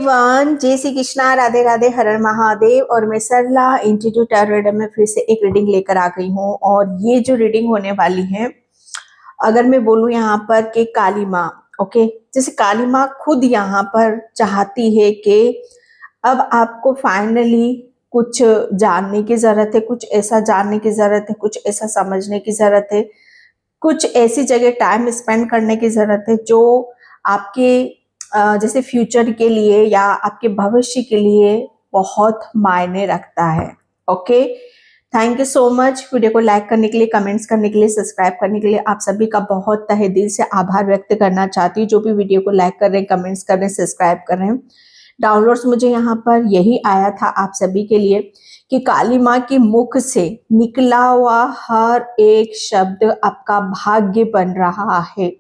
Everyone, जय श्री कृष्णा, राधे राधे, हर हर महादेव। और मैं सरला इंस्टीट्यूट टैरो रीडर में फिर से एक रीडिंग लेकर आ गई हूँ। और ये जो रीडिंग होने वाली है, अगर मैं बोलूँ यहाँ पर कि काली माँ, ओके, जैसे काली माँ खुद यहाँ पर चाहती है कि अब आपको फाइनली कुछ जानने की जरूरत है, कुछ ऐसा जानने की जरूरत है, कुछ ऐसा समझने की जरूरत है, कुछ ऐसी जगह टाइम स्पेंड करने की जरूरत है जो आपके जैसे फ्यूचर के लिए या आपके भविष्य के लिए बहुत मायने रखता है। Okay, thank you so much. Video को लाइक करने के लिए, कमेंट्स करने के लिए, सब्सक्राइब करने के लिए आप सभी का बहुत तहे दिल से आभार व्यक्त करना चाहती हूँ। जो भी वीडियो को लाइक कर रहे हैं, कमेंट्स कर रहे हैं, सब्सक्राइब कर रहे हैं। डाउनलोड्स मुझे यहाँ पर यही आया था आप सभी के लिए कि काली माँ के मुख से निकला हुआ हर एक शब्द आपका भाग्य बन रहा है।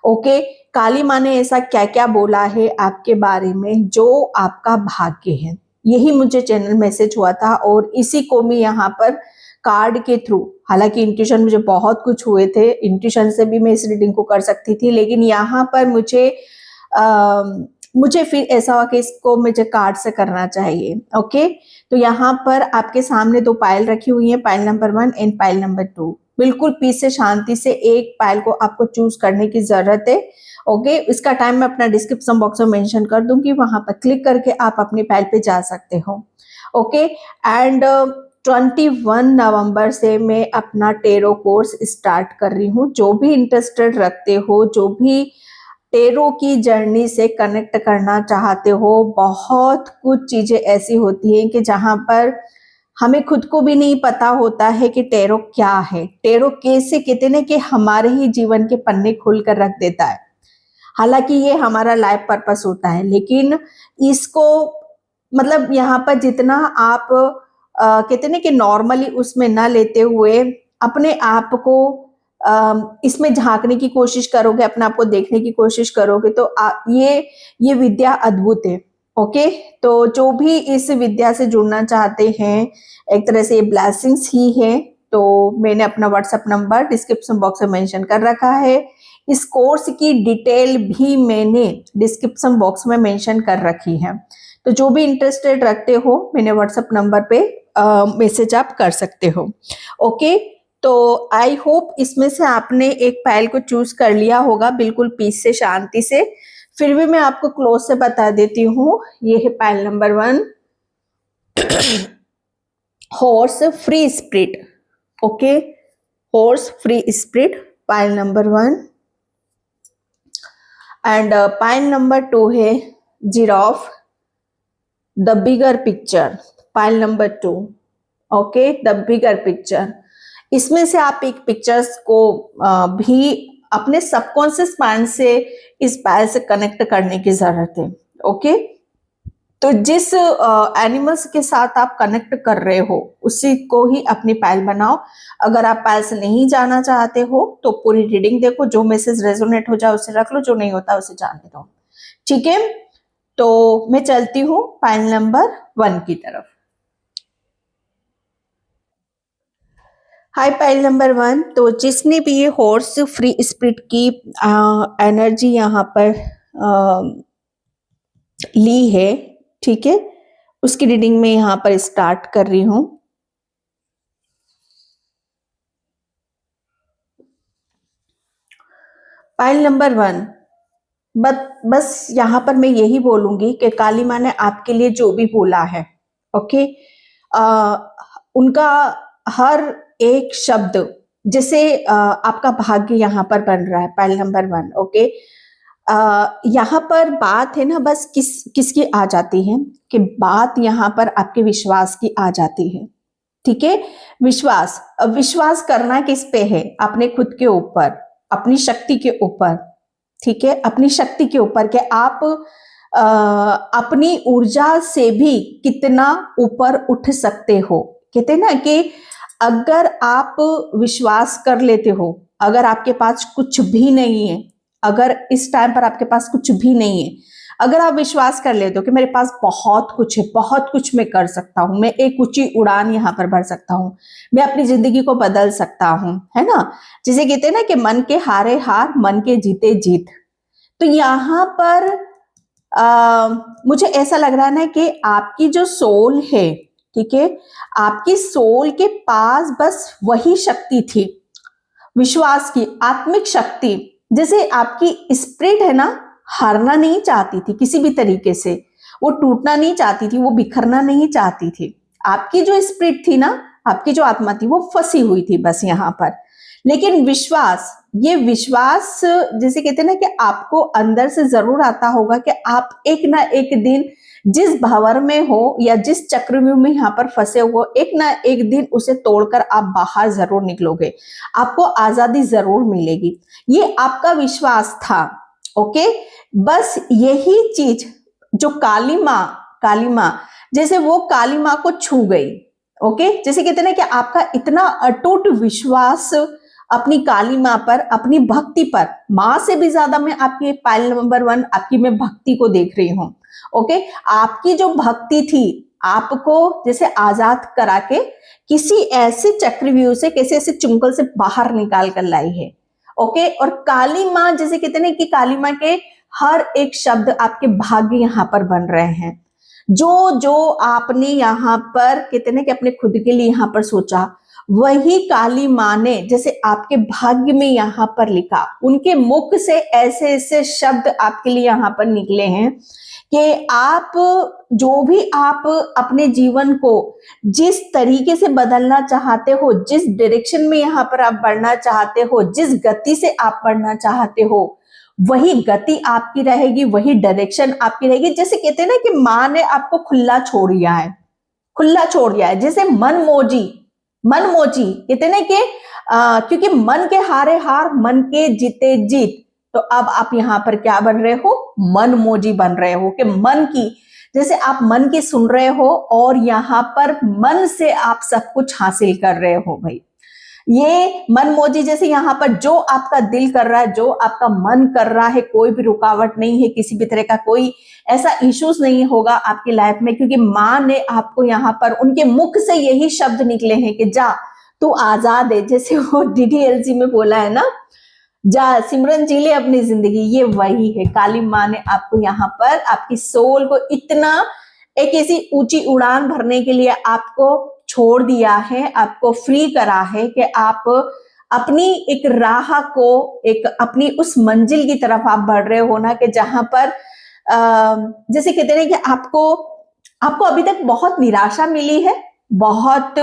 ओके, काली माँ ने ऐसा क्या क्या बोला है आपके बारे में जो आपका भाग्य है, यही मुझे चैनल मैसेज हुआ था। और इसी को मैं यहाँ पर कार्ड के थ्रू, हालांकि इंट्यूशन मुझे बहुत कुछ हुए थे, इंट्यूशन से भी मैं इस रीडिंग को कर सकती थी, लेकिन यहाँ पर मुझे फिर ऐसा हुआ कि इसको मुझे कार्ड से करना चाहिए। ओके, तो यहाँ पर आपके सामने दो पायल रखी हुई है, pile number 1 and pile number 2। बिल्कुल पीस से, शांति से एक पायल को आपको चूज करने की जरूरत है। ओके, इसका टाइम मैं अपना डिस्क्रिप्शन बॉक्स में मेंशन कर दूंगी, वहां पर क्लिक करके आप अपनी पायल पे जा सकते हो। ओके, एंड 21 नवंबर से मैं अपना टेरो कोर्स स्टार्ट कर रही हूँ। जो भी इंटरेस्टेड रखते हो, जो भी टेरो की जर्नी से कनेक्ट करना चाहते हो, बहुत कुछ चीजें ऐसी होती हैं कि जहां पर हमें खुद को भी नहीं पता होता है कि टेरो क्या है, टेरो कैसे, कहते हैं कि हमारे ही जीवन के पन्ने खोल कर रख देता है। हालांकि ये हमारा लाइफ पर्पस होता है, लेकिन इसको मतलब यहाँ पर जितना आप कहते हैं कि नॉर्मली उसमें ना लेते हुए अपने आप को इसमें झांकने की कोशिश करोगे, अपने आप को देखने की कोशिश करोगे, तो ये विद्या अद्भुत है। ओके, तो जो भी इस विद्या से जुड़ना चाहते हैं, एक तरह से ये ब्लेसिंग्स ही है। तो मैंने अपना व्हाट्सएप नंबर डिस्क्रिप्शन बॉक्स में मेंशन कर रखा है। इस कोर्स की डिटेल भी मैंने डिस्क्रिप्शन बॉक्स में मेंशन कर रखी है। तो जो भी इंटरेस्टेड रखते हो, मैंने व्हाट्सएप नंबर पे मैसेज आप कर सकते हो। ओके, तो आई होप इसमें से आपने एक पायल को चूज कर लिया होगा, बिल्कुल पीस से, शांति से। फिर भी मैं आपको क्लोज से बता देती हूँ। ये है pile number 1, horse free spirit. Okay, horse free spirit, pile number 1। And pile number 2 है giraffe, the bigger picture, pile number 2। Okay, the bigger picture. इसमें से आप एक पिक्चर्स को भी अपने सबकॉन्शियस माइंड से इस पायल से कनेक्ट करने की जरूरत है। ओके, तो जिस एनिमल्स के साथ आप कनेक्ट कर रहे हो उसी को ही अपनी पायल बनाओ। अगर आप पायल से नहीं जाना चाहते हो तो पूरी रीडिंग देखो, जो मैसेज रेजोनेट हो जाए उसे रख लो, जो नहीं होता उसे जाने दो। ठीक है, तो मैं चलती हूँ पायल नंबर 1 की तरफ। हाय पाइल नंबर 1। तो जिसने भी ये हॉर्स फ्री स्पिरिट की एनर्जी यहाँ पर ली है, ठीक है, उसकी रीडिंग में यहाँ पर स्टार्ट कर रही हूँ। पाइल नंबर 1, बस यहाँ पर मैं यही बोलूंगी कि काली माँ ने आपके लिए जो भी बोला है, ओके, उनका हर एक शब्द, जैसे आपका भाग्य यहाँ पर बन रहा है, पाइल नंबर 1। ओके, यहाँ पर बात है ना, बस किसकी आ जाती है कि बात यहाँ पर आपके विश्वास की आ जाती है। ठीक है, विश्वास करना किस पे है? अपने खुद के ऊपर, अपनी शक्ति के ऊपर। ठीक है, अपनी शक्ति के ऊपर कि आप अपनी ऊर्जा से भी कितना ऊपर उठ सकते हो। कहते हैं ना कि अगर आप विश्वास कर लेते हो, अगर आपके पास कुछ भी नहीं है, अगर इस टाइम पर आपके पास कुछ भी नहीं है, अगर आप विश्वास कर लेते हो कि मेरे पास बहुत कुछ है, बहुत कुछ मैं कर सकता हूं, मैं एक ऊंची उड़ान यहाँ पर भर सकता हूं, मैं अपनी जिंदगी को बदल सकता हूं, है ना, जिसे कहते हैं ना कि मन के हारे हार, मन के जीते जीत। तो यहाँ पर मुझे ऐसा लग रहा है ना कि आपकी जो सोल है, ठीक है, आपकी सोल के पास बस वही शक्ति थी, विश्वास की आत्मिक शक्ति। जैसे आपकी स्पिरिट है ना, हारना नहीं चाहती थी किसी भी तरीके से, वो टूटना नहीं चाहती थी, वो बिखरना नहीं चाहती थी। आपकी जो स्पिरिट थी ना, आपकी जो आत्मा थी, वो फंसी हुई थी बस यहाँ पर। लेकिन विश्वास, ये विश्वास जैसे कहते हैं ना कि आपको अंदर से जरूर आता होगा कि आप एक ना एक दिन जिस भंवर में हो या जिस चक्रव्यूह में यहाँ पर फंसे हो, एक ना एक दिन उसे तोड़कर आप बाहर जरूर निकलोगे, आपको आजादी जरूर मिलेगी। ये आपका विश्वास था। ओके, बस यही चीज जो काली माँ जैसे वो काली माँ को छू गई। ओके, जैसे कहते हैं ना कि आपका इतना अटूट विश्वास अपनी काली माँ पर, अपनी भक्ति पर, माँ से भी ज्यादा मैं आपकी पायल नंबर 1 आपकी मैं भक्ति को देख रही हूँ। ओके, आपकी जो भक्ति थी आपको जैसे आजाद करा के किसी ऐसे चक्रव्यूह से, किसी ऐसे चुंगल से बाहर निकाल कर लाई है। ओके, और काली माँ जैसे कहते हैं कि काली माँ के हर एक शब्द आपके भाग्य यहाँ पर बन रहे हैं। जो जो आपने यहाँ पर कहते हैं कि अपने खुद के लिए यहाँ पर सोचा, वही काली माँ ने जैसे आपके भाग्य में यहाँ पर लिखा। उनके मुख से ऐसे ऐसे शब्द आपके लिए यहाँ पर निकले हैं कि आप जो भी आप अपने जीवन को जिस तरीके से बदलना चाहते हो, जिस डायरेक्शन में यहाँ पर आप बढ़ना चाहते हो, जिस गति से आप बढ़ना चाहते हो, वही गति आपकी रहेगी, वही डायरेक्शन आपकी रहेगी। जैसे कहते हैं ना कि माँ ने आपको खुला छोड़ दिया है, खुला छोड़ दिया है। जैसे मनमोजी कहते हैं ना कि क्योंकि मन के हारे हार, मन के जीते जीत, तो अब आप यहाँ पर क्या बन रहे हो, मनमोजी बन रहे हो कि मन की, जैसे आप मन की सुन रहे हो और यहाँ पर मन से आप सब कुछ हासिल कर रहे हो। भाई ये मनमोजी, जैसे यहाँ पर जो आपका दिल कर रहा है, जो आपका मन कर रहा है, कोई भी रुकावट नहीं है, किसी भी तरह का कोई ऐसा इश्यूज नहीं होगा आपकी लाइफ में, क्योंकि माँ ने आपको यहाँ पर उनके मुख से यही शब्द निकले हैं कि जा तू आजाद है। जैसे वो DDLG में बोला है ना, जा सिमरन जी ले अपनी जिंदगी, ये वही है। काली माँ ने आपको यहाँ पर आपकी सोल को इतना एक ऐसी ऊंची उड़ान भरने के लिए आपको छोड़ दिया है, आपको फ्री करा है कि आप अपनी एक राह को, एक अपनी उस मंजिल की तरफ आप बढ़ रहे हो ना, कि जहां पर जैसे कहते हैं कि आपको अभी तक बहुत निराशा मिली है, बहुत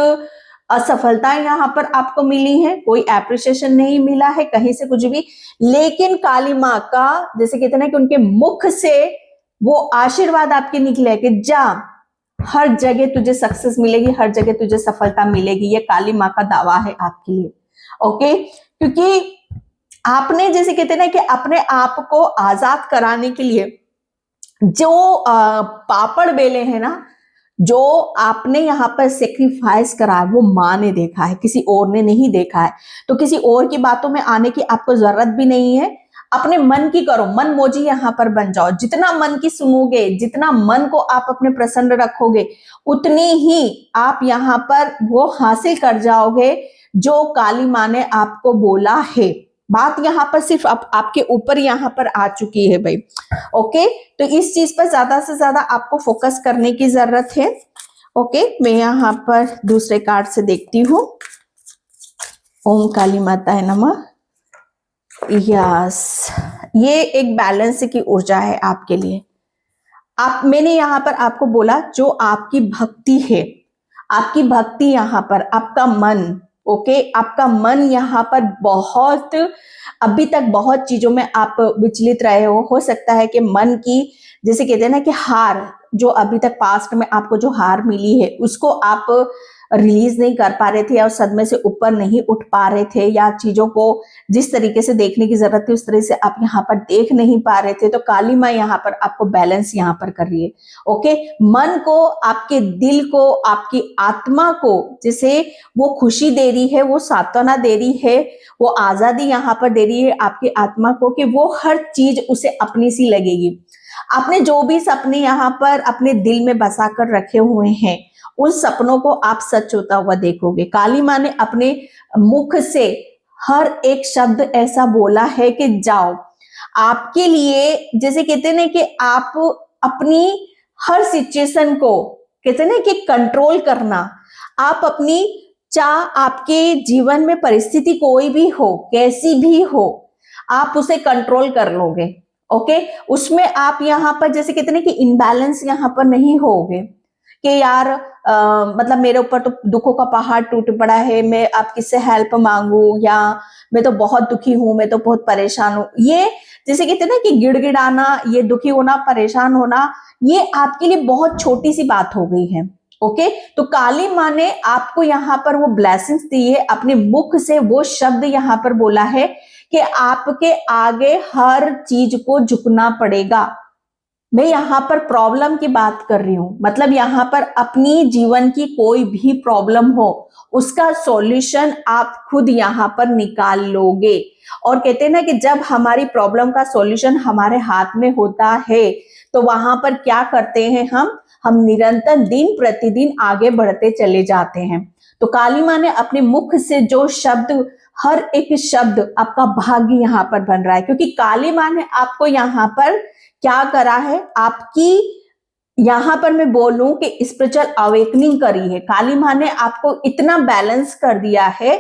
असफलताएं यहाँ पर आपको मिली है, कोई एप्रिसिएशन नहीं मिला है कहीं से कुछ भी, लेकिन काली माँ का जैसे कहते हैं कि उनके मुख से वो आशीर्वाद आपके निकले कि जा, हर जगह तुझे सक्सेस मिलेगी, हर जगह तुझे सफलता मिलेगी। ये काली माँ का दावा है आपके लिए। ओके, क्योंकि आपने जैसे कहते हैं ना कि अपने आप को आजाद कराने के लिए जो पापड़ बेले हैं ना, जो आपने यहाँ पर सेक्रीफाइस करा है, वो माँ ने देखा है, किसी और ने नहीं देखा है। तो किसी और की बातों में आने की आपको जरूरत भी नहीं है। अपने मन की करो, मन मोजी यहाँ पर बन जाओ। जितना मन की सुनोगे, जितना मन को आप अपने प्रसन्न रखोगे, उतनी ही आप यहाँ पर वो हासिल कर जाओगे जो काली माँ ने आपको बोला है। बात यहाँ पर सिर्फ आपके ऊपर यहाँ पर आ चुकी है भाई। ओके, तो इस चीज पर ज्यादा से ज्यादा आपको फोकस करने की जरूरत है। ओके, मैं यहाँ पर दूसरे कार्ड से देखती हूँ। ओम काली माता नमः। यस, ये एक बैलेंस की ऊर्जा है आपके लिए। मैंने यहाँ पर आपको बोला जो आपकी भक्ति है, आपकी भक्ति यहाँ पर आपका मन, ओके, आपका मन यहाँ पर बहुत अभी तक बहुत चीजों में आप विचलित रहे हो सकता है कि मन की जैसे कहते हैं ना कि हार, जो अभी तक पास्ट में आपको जो हार मिली है उसको आप रिलीज नहीं कर पा रहे थे, या उस सदमे से ऊपर नहीं उठ पा रहे थे, या चीजों को जिस तरीके से देखने की जरूरत थी उस तरह से आप यहाँ पर देख नहीं पा रहे थे। तो काली माँ यहाँ पर आपको बैलेंस यहाँ पर कर रही है। ओके, मन को, आपके दिल को, आपकी आत्मा को जैसे वो खुशी दे रही है, वो सांत्वना दे रही है, वो आजादी यहाँ पर दे रही है आपकी आत्मा को कि वो हर चीज उसे अपनी सी लगेगी। आपने जो भी सपने यहाँ पर अपने दिल में बसा कर रखे हुए हैं, उन सपनों को आप सच होता हुआ देखोगे। काली माँ ने अपने मुख से हर एक शब्द ऐसा बोला है कि जाओ, आपके लिए जैसे कहते हैं ना कि आप अपनी हर सिचुएशन को कहते हैं ना कि कंट्रोल करना, आप अपनी चाह आपके जीवन में परिस्थिति कोई भी हो, कैसी भी हो, आप उसे कंट्रोल कर लोगे। ओके, उसमें आप यहाँ पर जैसे कहते हैं कि इनबैलेंस यहाँ पर नहीं होगे कि यार मतलब मेरे ऊपर तो दुखों का पहाड़ टूट पड़ा है, मैं आप किससे हेल्प मांगू, या मैं तो बहुत दुखी हूं, मैं तो बहुत परेशान हूं। ये जैसे कहते हैं ना कि गिड़गिड़ाना, ये दुखी होना, परेशान होना, ये आपके लिए बहुत छोटी सी बात हो गई है। ओके, तो काली माँ ने आपको यहाँ पर वो ब्लेसिंग्स दी है, अपने मुख से वो शब्द यहाँ पर बोला है कि आपके आगे हर चीज को झुकना पड़ेगा। मैं यहाँ पर प्रॉब्लम की बात कर रही हूं, मतलब यहाँ पर अपनी जीवन की कोई भी प्रॉब्लम हो, उसका सॉल्यूशन आप खुद यहाँ पर निकाल लोगे। और कहते हैं ना कि जब हमारी प्रॉब्लम का सॉल्यूशन हमारे हाथ में होता है तो वहां पर क्या करते हैं हम निरंतर दिन प्रतिदिन आगे बढ़ते चले जाते हैं। तो काली माँ ने अपने मुख से जो शब्द, हर एक शब्द आपका भाग्य यहाँ पर बन रहा है, क्योंकि काली माँ ने आपको यहाँ पर क्या करा है, आपकी यहाँ पर मैं बोलूं कि स्पिरिचुअल अवेकनिंग करी है। काली माँ ने आपको इतना बैलेंस कर दिया है,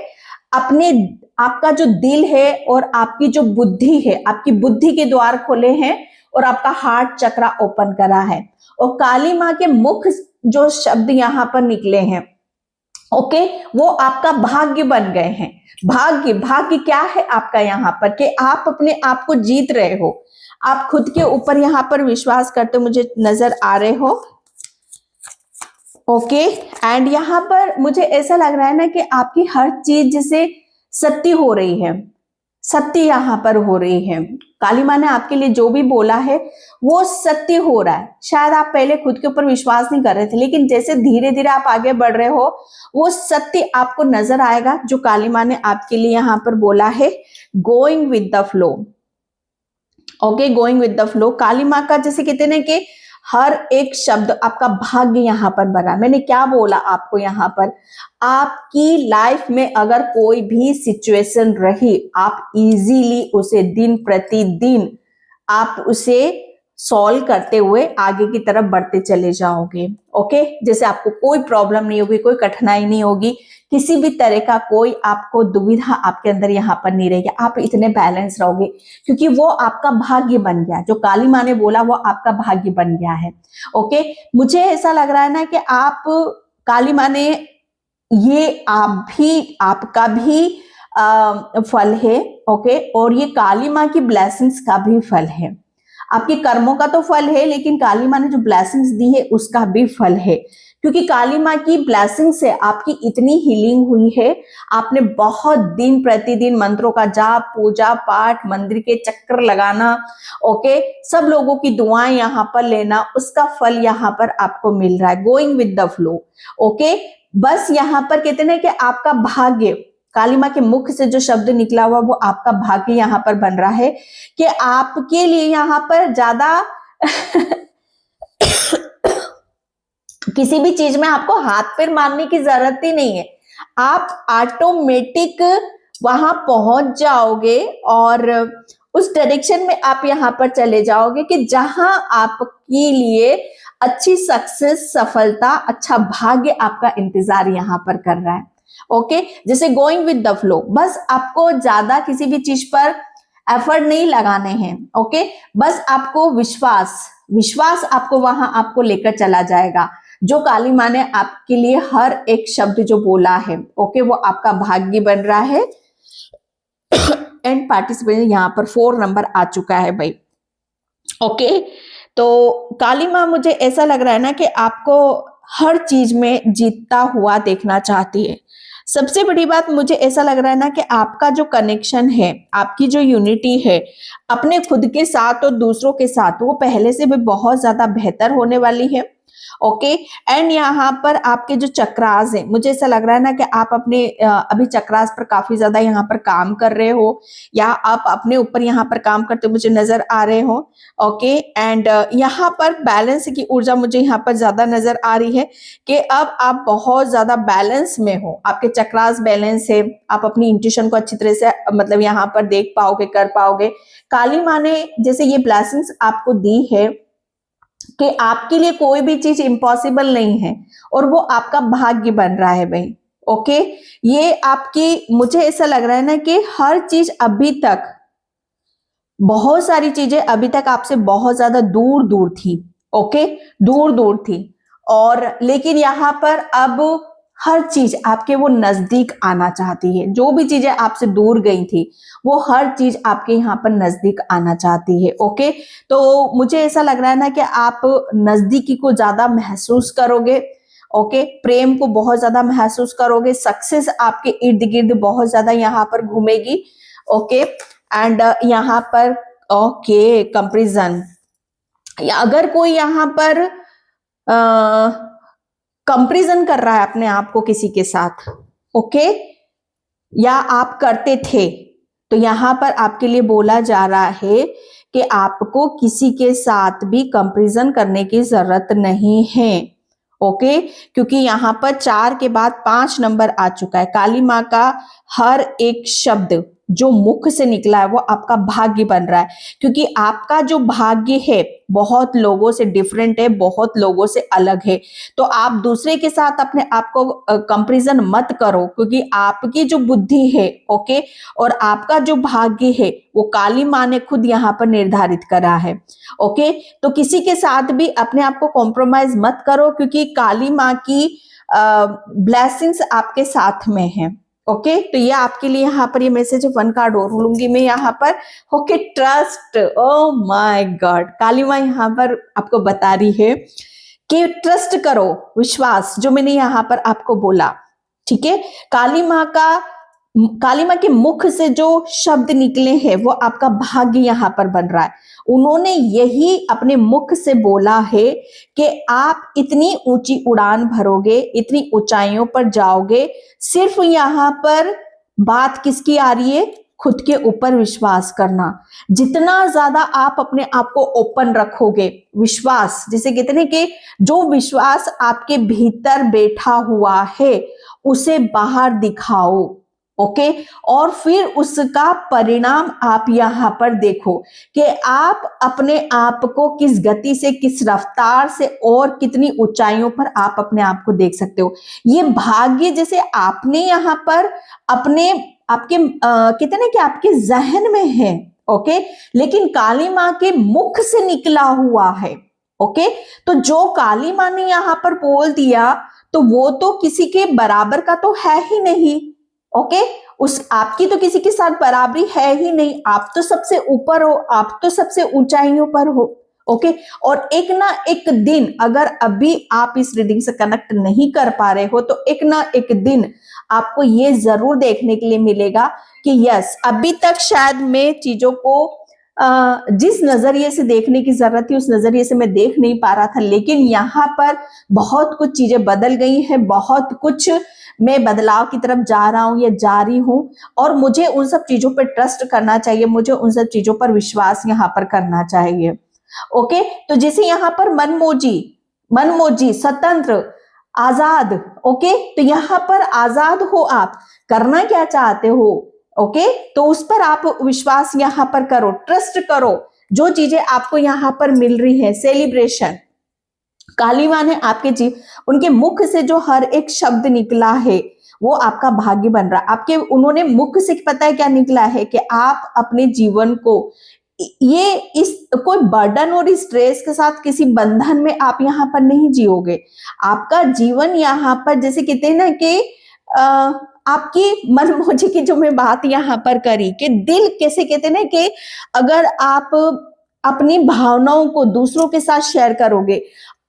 अपने आपका जो दिल है और आपकी जो बुद्धि है, आपकी बुद्धि के द्वार खोले हैं और आपका हार्ट चक्रा ओपन करा है। और काली माँ के मुख जो शब्द यहाँ पर निकले हैं, ओके, वो आपका भाग्य बन गए हैं। भाग्य क्या है आपका यहाँ पर कि आप अपने आप को जीत रहे हो, आप खुद के ऊपर यहाँ पर विश्वास करते मुझे नजर आ रहे हो। ओके, एंड यहाँ पर मुझे ऐसा लग रहा है ना कि आपकी हर चीज जैसे सत्य हो रही है, सत्य यहाँ पर हो रही है। काली माँ ने आपके लिए जो भी बोला है वो सत्य हो रहा है। शायद आप पहले खुद के ऊपर विश्वास नहीं कर रहे थे, लेकिन जैसे धीरे धीरे आप आगे बढ़ रहे हो वो सत्य आपको नजर आएगा जो काली माँ ने आपके लिए यहाँ पर बोला है। Going with the flow, okay, going with the flow. Kali माँ का जैसे कहते हैं ना कि हर एक शब्द आपका भाग्य यहाँ पर बना। मैंने क्या बोला आपको यहाँ पर, आपकी लाइफ में अगर कोई भी सिचुएशन रही, आप इजीली उसे दिन प्रतिदिन आप उसे सॉल्व करते हुए आगे की तरफ बढ़ते चले जाओगे। ओके, जैसे आपको कोई प्रॉब्लम नहीं होगी, कोई कठिनाई नहीं होगी, किसी भी तरह का कोई आपको दुविधा आपके अंदर यहाँ पर नहीं रहेगी, आप इतने बैलेंस रहोगे क्योंकि वो आपका भाग्य बन गया। जो काली माँ ने बोला वो आपका भाग्य बन गया है। ओके, मुझे ऐसा लग रहा है ना कि आप, काली माँ ने ये आपका भी फल है। ओके, और ये काली माँ की ब्लेसिंग्स का भी फल है। आपके कर्मों का तो फल है, लेकिन काली माँ ने जो ब्लेसिंग्स दी है उसका भी फल है, क्योंकि काली माँ की ब्लेसिंग से आपकी इतनी हीलिंग हुई है। आपने बहुत दिन प्रतिदिन मंत्रों का जाप, पूजा पाठ, मंदिर के चक्कर लगाना, ओके, सब लोगों की दुआएं यहाँ पर लेना, उसका फल यहाँ पर आपको मिल रहा है। Going with the flow. Okay, बस यहाँ पर कहते हैं कि आपका भाग्य, काली माँ के मुख से जो शब्द निकला हुआ वो आपका भाग्य यहाँ पर बन रहा है कि आपके लिए यहाँ पर ज्यादा किसी भी चीज में आपको हाथ पैर मारने की जरूरत ही नहीं है। आप ऑटोमेटिक वहां पहुंच जाओगे और उस डायरेक्शन में आप यहाँ पर चले जाओगे कि जहां आपके लिए अच्छी सक्सेस, सफलता, अच्छा भाग्य आपका इंतजार यहाँ पर कर रहा है। ओके, जैसे गोइंग विद द फ्लो, बस आपको ज्यादा किसी भी चीज पर एफर्ट नहीं लगाने हैं। ओके, बस आपको विश्वास आपको वहां आपको लेकर चला जाएगा। जो काली माँ ने आपके लिए हर एक शब्द जो बोला है, ओके, वो आपका भाग्य बन रहा है। एंड पार्टिसिपेंट यहाँ पर 4 नंबर आ चुका है भाई। ओके, तो काली माँ मुझे ऐसा लग रहा है ना कि आपको हर चीज में जीतता हुआ देखना चाहती है। सबसे बड़ी बात मुझे ऐसा लग रहा है ना कि आपका जो कनेक्शन है, आपकी जो यूनिटी है अपने खुद के साथ और दूसरों के साथ, वो पहले से भी बहुत ज्यादा बेहतर होने वाली है। ओके, एंड यहाँ पर आपके जो चक्रास है, मुझे ऐसा लग रहा है ना कि आप अपने अभी चक्रास पर काफी ज्यादा यहाँ पर काम कर रहे हो, या आप अपने ऊपर यहाँ पर काम करते मुझे नजर आ रहे हो। ओके, एंड यहाँ पर बैलेंस की ऊर्जा मुझे यहाँ पर ज्यादा नजर आ रही है कि अब आप बहुत ज्यादा बैलेंस में हो, आपके चक्रास बैलेंस है, आप अपनी इंट्यूशन को अच्छी तरह से मतलब यहाँ पर देख पाओगे, कर पाओगे। काली माँ ने जैसे ये ब्लेसिंग्स आपको दी है, कि आपके लिए कोई भी चीज इम्पॉसिबल नहीं है और वो आपका भाग्य बन रहा है भाई। ओके, ये आपकी, मुझे ऐसा लग रहा है ना कि हर चीज अभी तक, बहुत सारी चीजें अभी तक आपसे बहुत ज्यादा दूर दूर थी। ओके, दूर दूर थी, और लेकिन यहाँ पर अब हर चीज आपके वो नजदीक आना चाहती है। जो भी चीजें आपसे दूर गई थी वो हर चीज आपके यहाँ पर नजदीक आना चाहती है। ओके, तो मुझे ऐसा लग रहा है ना कि आप नजदीकी को ज्यादा महसूस करोगे। ओके, प्रेम को बहुत ज्यादा महसूस करोगे, सक्सेस आपके इर्द गिर्द बहुत ज्यादा यहाँ पर घूमेगी। ओके, एंड यहाँ पर ओके कंपैरिजन, या अगर कोई यहाँ पर कंपैरिजन कर रहा है अपने आप को किसी के साथ, ओके, या आप करते थे, तो यहाँ पर आपके लिए बोला जा रहा है कि आपको किसी के साथ भी कंपैरिजन करने की जरूरत नहीं है। ओके, क्योंकि यहाँ पर 4 के बाद 5 नंबर आ चुका है। काली माँ का हर एक शब्द जो मुख से निकला है वो आपका भाग्य बन रहा है, क्योंकि आपका जो भाग्य है बहुत लोगों से डिफरेंट है, बहुत लोगों से अलग है। तो आप दूसरे के साथ अपने आप को कंपैरिजन मत करो, क्योंकि आपकी जो बुद्धि है, ओके, और आपका जो भाग्य है वो काली माँ ने खुद यहाँ पर निर्धारित करा है। ओके, तो किसी के साथ भी अपने आप को कॉम्प्रोमाइज मत करो, क्योंकि काली माँ की ब्लेसिंग्स आपके साथ में है। ओके, तो ये आपके लिए यहाँ पर ये मैसेज 1 कार्ड और लूंगी मैं यहाँ पर। Okay, trust, oh my God, Kali माँ यहाँ पर आपको बता रही है कि ट्रस्ट करो, विश्वास, जो मैंने यहाँ पर आपको बोला। ठीक है, काली माँ के मुख से जो शब्द निकले हैं वो आपका भाग्य यहाँ पर बन रहा है। उन्होंने यही अपने मुख से बोला है कि आप इतनी ऊंची उड़ान भरोगे, इतनी ऊंचाइयों पर जाओगे। सिर्फ यहाँ पर बात किसकी आ रही है? खुद के ऊपर विश्वास करना। जितना ज्यादा आप अपने आप को ओपन रखोगे, विश्वास, जिसे कहते हैं कि जो विश्वास आपके भीतर बैठा हुआ है उसे बाहर दिखाओ। ओके, और फिर उसका परिणाम आप यहाँ पर देखो कि आप अपने आप को किस गति से, किस रफ्तार से और कितनी ऊंचाइयों पर आप अपने आप को देख सकते हो। ये भाग्य जैसे आपने यहाँ पर अपने आपके कहते हैं कि आपके जहन में है, ओके, लेकिन काली माँ के मुख से निकला हुआ है। ओके, तो जो काली माँ ने यहाँ पर बोल दिया तो वो तो किसी के बराबर का तो है ही नहीं। ओके, उस आपकी तो किसी के साथ बराबरी है ही नहीं। आप तो सबसे ऊपर हो, आप तो सबसे ऊंचाइयों पर हो। ओके, और एक ना एक दिन, अगर अभी आप इस रीडिंग से कनेक्ट नहीं कर पा रहे हो तो एक ना एक दिन आपको ये जरूर देखने के लिए मिलेगा कि यस, अभी तक शायद मैं चीजों को जिस नजरिए से देखने की जरूरत थी उस नजरिए से मैं देख नहीं पा रहा था, लेकिन यहाँ पर बहुत कुछ चीजें बदल गई हैं, बहुत कुछ मैं बदलाव की तरफ जा रहा हूं या जा रही हूं, और मुझे उन सब चीजों पर ट्रस्ट करना चाहिए, मुझे उन सब चीजों पर विश्वास यहाँ पर करना चाहिए। ओके, तो जैसे यहाँ पर मनमोजी, स्वतंत्र, आजाद। ओके, तो यहाँ पर आजाद हो, आप करना क्या चाहते हो। ओके, तो उस पर आप विश्वास यहाँ पर करो, ट्रस्ट करो। जो चीजें आपको यहाँ पर मिल रही है, सेलिब्रेशन, काली माँ ने आपके उनके मुख से जो हर एक शब्द निकला है वो आपका भाग्य बन रहा है। आपके उन्होंने मुख से पता है क्या निकला है कि आप अपने जीवन को ये इस कोई बर्डन और स्ट्रेस के साथ किसी बंधन में आप यहाँ पर नहीं जियोगे। आपका जीवन यहाँ पर, जैसे कहते हैं ना कि आपकी मनमौजी की जो मैं बात यहाँ पर करी कि दिल, कैसे कहते हैं ना कि अगर आप अपनी भावनाओं को दूसरों के साथ शेयर करोगे,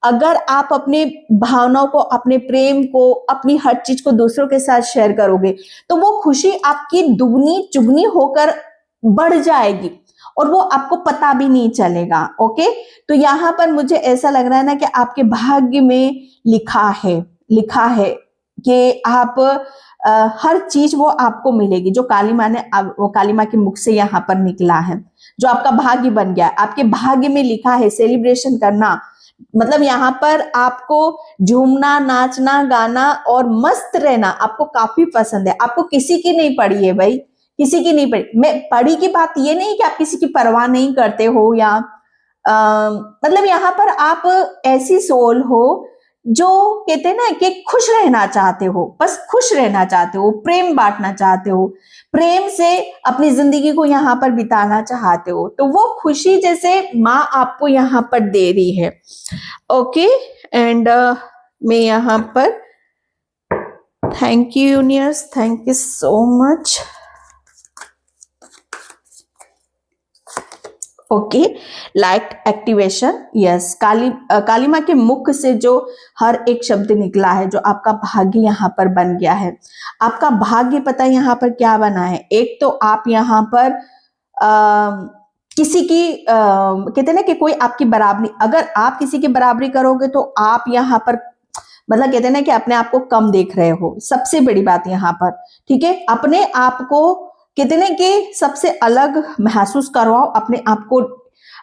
अगर आप अपने भावनाओं को, अपने प्रेम को, अपनी हर चीज को दूसरों के साथ शेयर करोगे तो वो खुशी आपकी दुगनी चुगनी होकर बढ़ जाएगी और वो आपको पता भी नहीं चलेगा। ओके, तो यहाँ पर मुझे ऐसा लग रहा है ना कि आपके भाग्य में लिखा है कि आप हर चीज वो आपको मिलेगी जो काली माँ ने, वो काली माँ के मुख से यहाँ पर निकला है, जो आपका भाग्य बन गया। आपके भाग्य में लिखा है सेलिब्रेशन करना, मतलब यहाँ पर आपको झूमना, नाचना, गाना और मस्त रहना आपको काफी पसंद है। आपको किसी की नहीं पड़ी है भाई, किसी की नहीं पड़ी। मैं पड़ी की बात ये नहीं कि आप किसी की परवाह नहीं करते हो या मतलब यहाँ पर आप ऐसी सोल हो जो कहते हैं ना कि खुश रहना चाहते हो, बस खुश रहना चाहते हो, प्रेम बांटना चाहते हो, प्रेम से अपनी जिंदगी को यहाँ पर बिताना चाहते हो, तो वो खुशी जैसे माँ आपको यहाँ पर दे रही है। ओके, एंड मैं यहाँ पर thank you universe, thank you so much. Okay, light activation, yes, Kali माँ के मुख से जो हर एक शब्द निकला है, जो आपका भाग्य यहाँ पर बन गया है। आपका भाग्य पता है यहाँ पर क्या बना है? एक तो आप यहाँ पर किसी की कहते हैं ना कि कोई आपकी बराबरी, अगर आप किसी की बराबरी करोगे तो आप यहाँ पर मतलब कहते हैं ना कि अपने आप को कम देख रहे हो, सबसे बड़ी बात यहाँ पर, ठीक है। अपने आप को कहते हैं ना कि सबसे अलग महसूस करवाओ, अपने आप को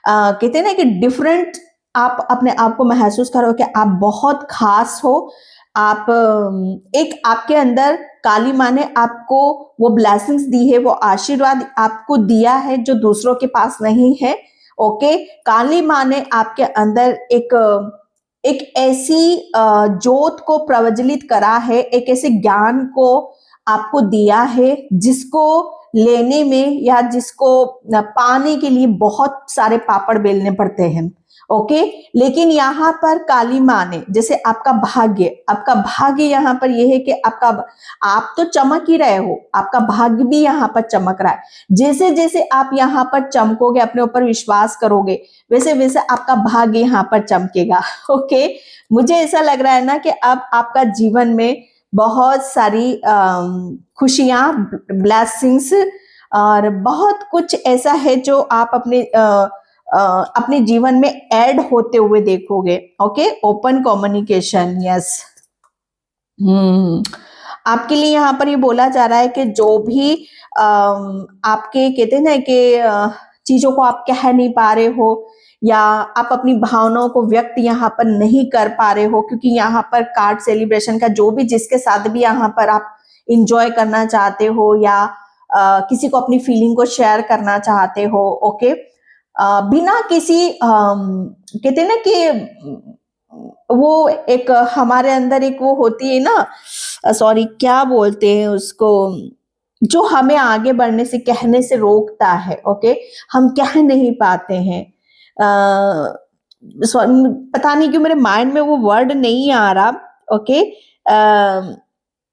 कहते हैं ना कि डिफरेंट, आप अपने आप को महसूस करो कि आप बहुत खास हो। आप एक आपके अंदर काली माँ ने आपको वो ब्लेसिंग्स दी है, वो आशीर्वाद आपको दिया है जो दूसरों के पास नहीं है। ओके, काली माँ ने आपके अंदर एक ऐसी ज्योत को प्रज्वलित करा है, एक ऐसे ज्ञान को आपको दिया है जिसको लेने में या जिसको पाने के लिए बहुत सारे पापड़ बेलने पड़ते हैं। ओके, लेकिन यहाँ पर काली माँ ने जैसे आपका भाग्य यहाँ पर यह है कि आप तो चमक ही रहे हो, आपका भाग्य भी यहाँ पर चमक रहा है। जैसे जैसे आप यहाँ पर चमकोगे, अपने ऊपर विश्वास करोगे, वैसे वैसे आपका भाग्य यहाँ पर चमकेगा। ओके, मुझे ऐसा लग रहा है ना कि अब आपका जीवन में बहुत सारी खुशियां, ब्लेसिंग्स और बहुत कुछ ऐसा है जो आप अपने जीवन में ऐड होते हुए देखोगे। Okay, open communication, yes. आपके लिए यहाँ पर ये बोला जा रहा है कि जो भी आपके कहते हैं ना कि चीजों को आप कह नहीं पा रहे हो या आप अपनी भावनाओं को व्यक्त यहाँ पर नहीं कर पा रहे हो, क्योंकि यहाँ पर कार्ड सेलिब्रेशन का जो भी जिसके साथ भी यहाँ पर आप इंजॉय करना चाहते हो या किसी को अपनी फीलिंग को शेयर करना चाहते हो, ओके, बिना किसी कहते हैं ना कि वो एक हमारे अंदर एक वो होती है ना, सॉरी क्या बोलते हैं उसको, जो हमें आगे बढ़ने से, कहने से रोकता है। ओके, हम कह नहीं पाते हैं, पता नहीं क्यों मेरे माइंड में वो वर्ड नहीं आ रहा। ओके,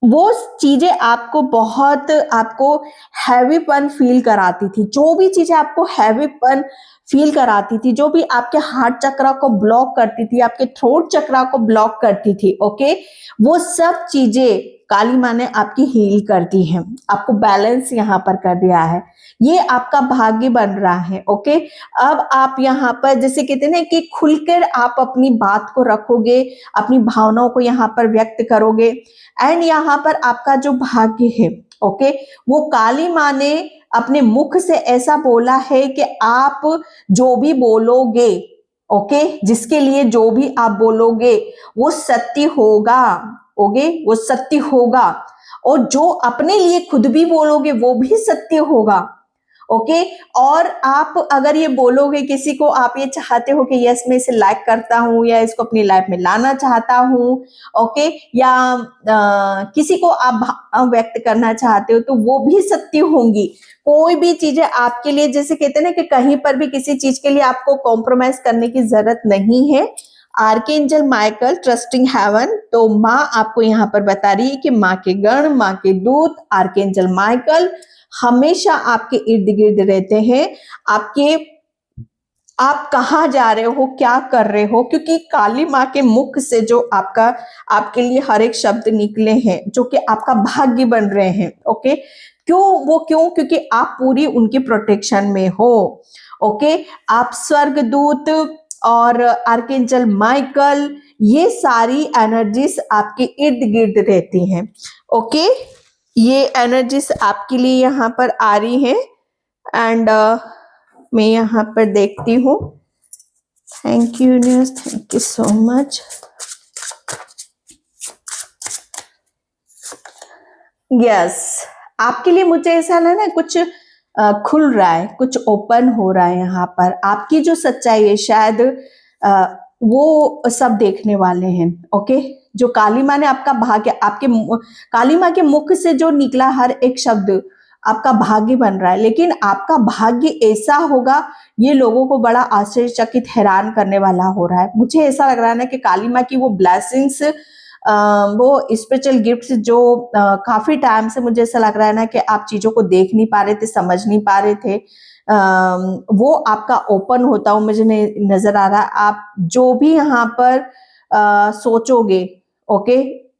वो चीजें आपको हैवीपन फील कराती थी, जो भी चीजें आपको हैवीपन फील कराती थी, जो भी आपके हार्ट चक्रा को ब्लॉक करती थी, आपके थ्रोट चक्रा को ब्लॉक करती थी, ओके, वो सब चीजें काली माँ ने आपकी हील कर दी है, आपको बैलेंस यहाँ पर कर दिया है। ये आपका भाग्य बन रहा है। ओके, अब आप यहाँ पर जैसे कहते हैं ना कि खुलकर आप अपनी बात को रखोगे, अपनी भावनाओं को यहाँ पर व्यक्त करोगे, एंड यहाँ पर आपका जो भाग्य है, ओके, वो काली माँ ने अपने मुख से ऐसा बोला है कि आप जो भी बोलोगे, ओके, जिसके लिए जो भी आप बोलोगे वो सत्य होगा। ओके, वो सत्य होगा, और जो अपने लिए खुद भी बोलोगे वो भी सत्य होगा। ओके, और आप अगर ये बोलोगे किसी को, आप ये चाहते हो कि यस मैं इसे लाइक करता हूँ या इसको अपनी लाइफ में लाना चाहता हूँ, ओके, या किसी को आप व्यक्त करना चाहते हो, तो वो भी सत्य होंगी। कोई भी चीजें आपके लिए, जैसे कहते हैं ना कि कहीं पर भी किसी चीज के लिए आपको कॉम्प्रोमाइज करने की जरूरत नहीं है। आर्कएंजल माइकल, ट्रस्टिंग हेवन, तो माँ आपको यहाँ पर बता रही है कि माँ के गण, माँ के दूत आर्कएंजल माइकल हमेशा आपके इर्द गिर्द रहते हैं। आप कहाँ जा रहे हो, क्या कर रहे हो, क्योंकि काली माँ के मुख से जो आपके लिए हर एक शब्द निकले हैं जो कि आपका भाग्य बन रहे हैं। ओके, क्यों, क्योंकि आप पूरी उनकी प्रोटेक्शन में हो। ओके, आप स्वर्गदूत और आर्कएंजल माइकल, ये सारी एनर्जीज आपके इर्द गिर्द रहती हैं। ओके, ये एनर्जीज आपके लिए यहाँ पर आ रही है, एंड मैं यहाँ पर देखती हूँ। Thank you universe, thank you so much. Yes, आपके लिए मुझे ऐसा लगा ना, कुछ खुल रहा है, कुछ ओपन हो रहा है यहाँ पर। आपकी जो सच्चाई है शायद वो सब देखने वाले हैं। ओके, जो काली माँ ने आपका भाग्य, काली माँ के मुख से जो निकला हर एक शब्द आपका भाग्य बन रहा है, लेकिन आपका भाग्य ऐसा होगा, ये लोगों को बड़ा आश्चर्यचकित हैरान करने वाला हो रहा है। मुझे ऐसा लग रहा है ना कि काली माँ की वो ब्लेसिंग्स, वो स्पिरिचुअल गिफ्ट्स जो काफी टाइम से मुझे ऐसा लग रहा है ना कि आप चीजों को देख नहीं पा रहे थे, समझ नहीं पा रहे थे, वो आपका ओपन होता हुआ मुझे नजर आ रहा है। आप जो भी यहाँ पर सोचोगे, ओके,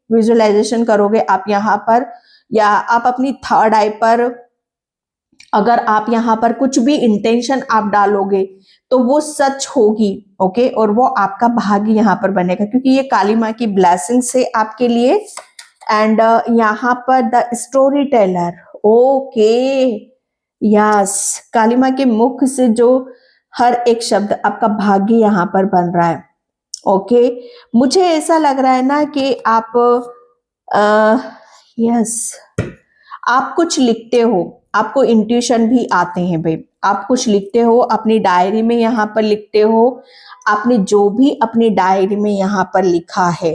विजुअलाइजेशन करोगे आप यहाँ पर, या आप अपनी थर्ड आई पर अगर आप यहाँ पर कुछ भी इंटेंशन आप डालोगे तो वो सच होगी। ओके, और वो आपका भाग्य यहाँ पर बनेगा, क्योंकि ये काली माँ की ब्लेसिंग से आपके लिए। एंड यहाँ पर the story teller, okay, yes, Kali माँ के मुख से जो हर एक शब्द आपका भाग्य यहाँ पर बन रहा है। ओके, मुझे ऐसा लग रहा है ना कि आप यस, आप कुछ लिखते हो, आपको इंट्यूशन भी आते हैं भाई, आप कुछ लिखते हो अपनी डायरी में, यहाँ पर लिखते हो, आपने जो भी अपनी डायरी में यहाँ पर लिखा है,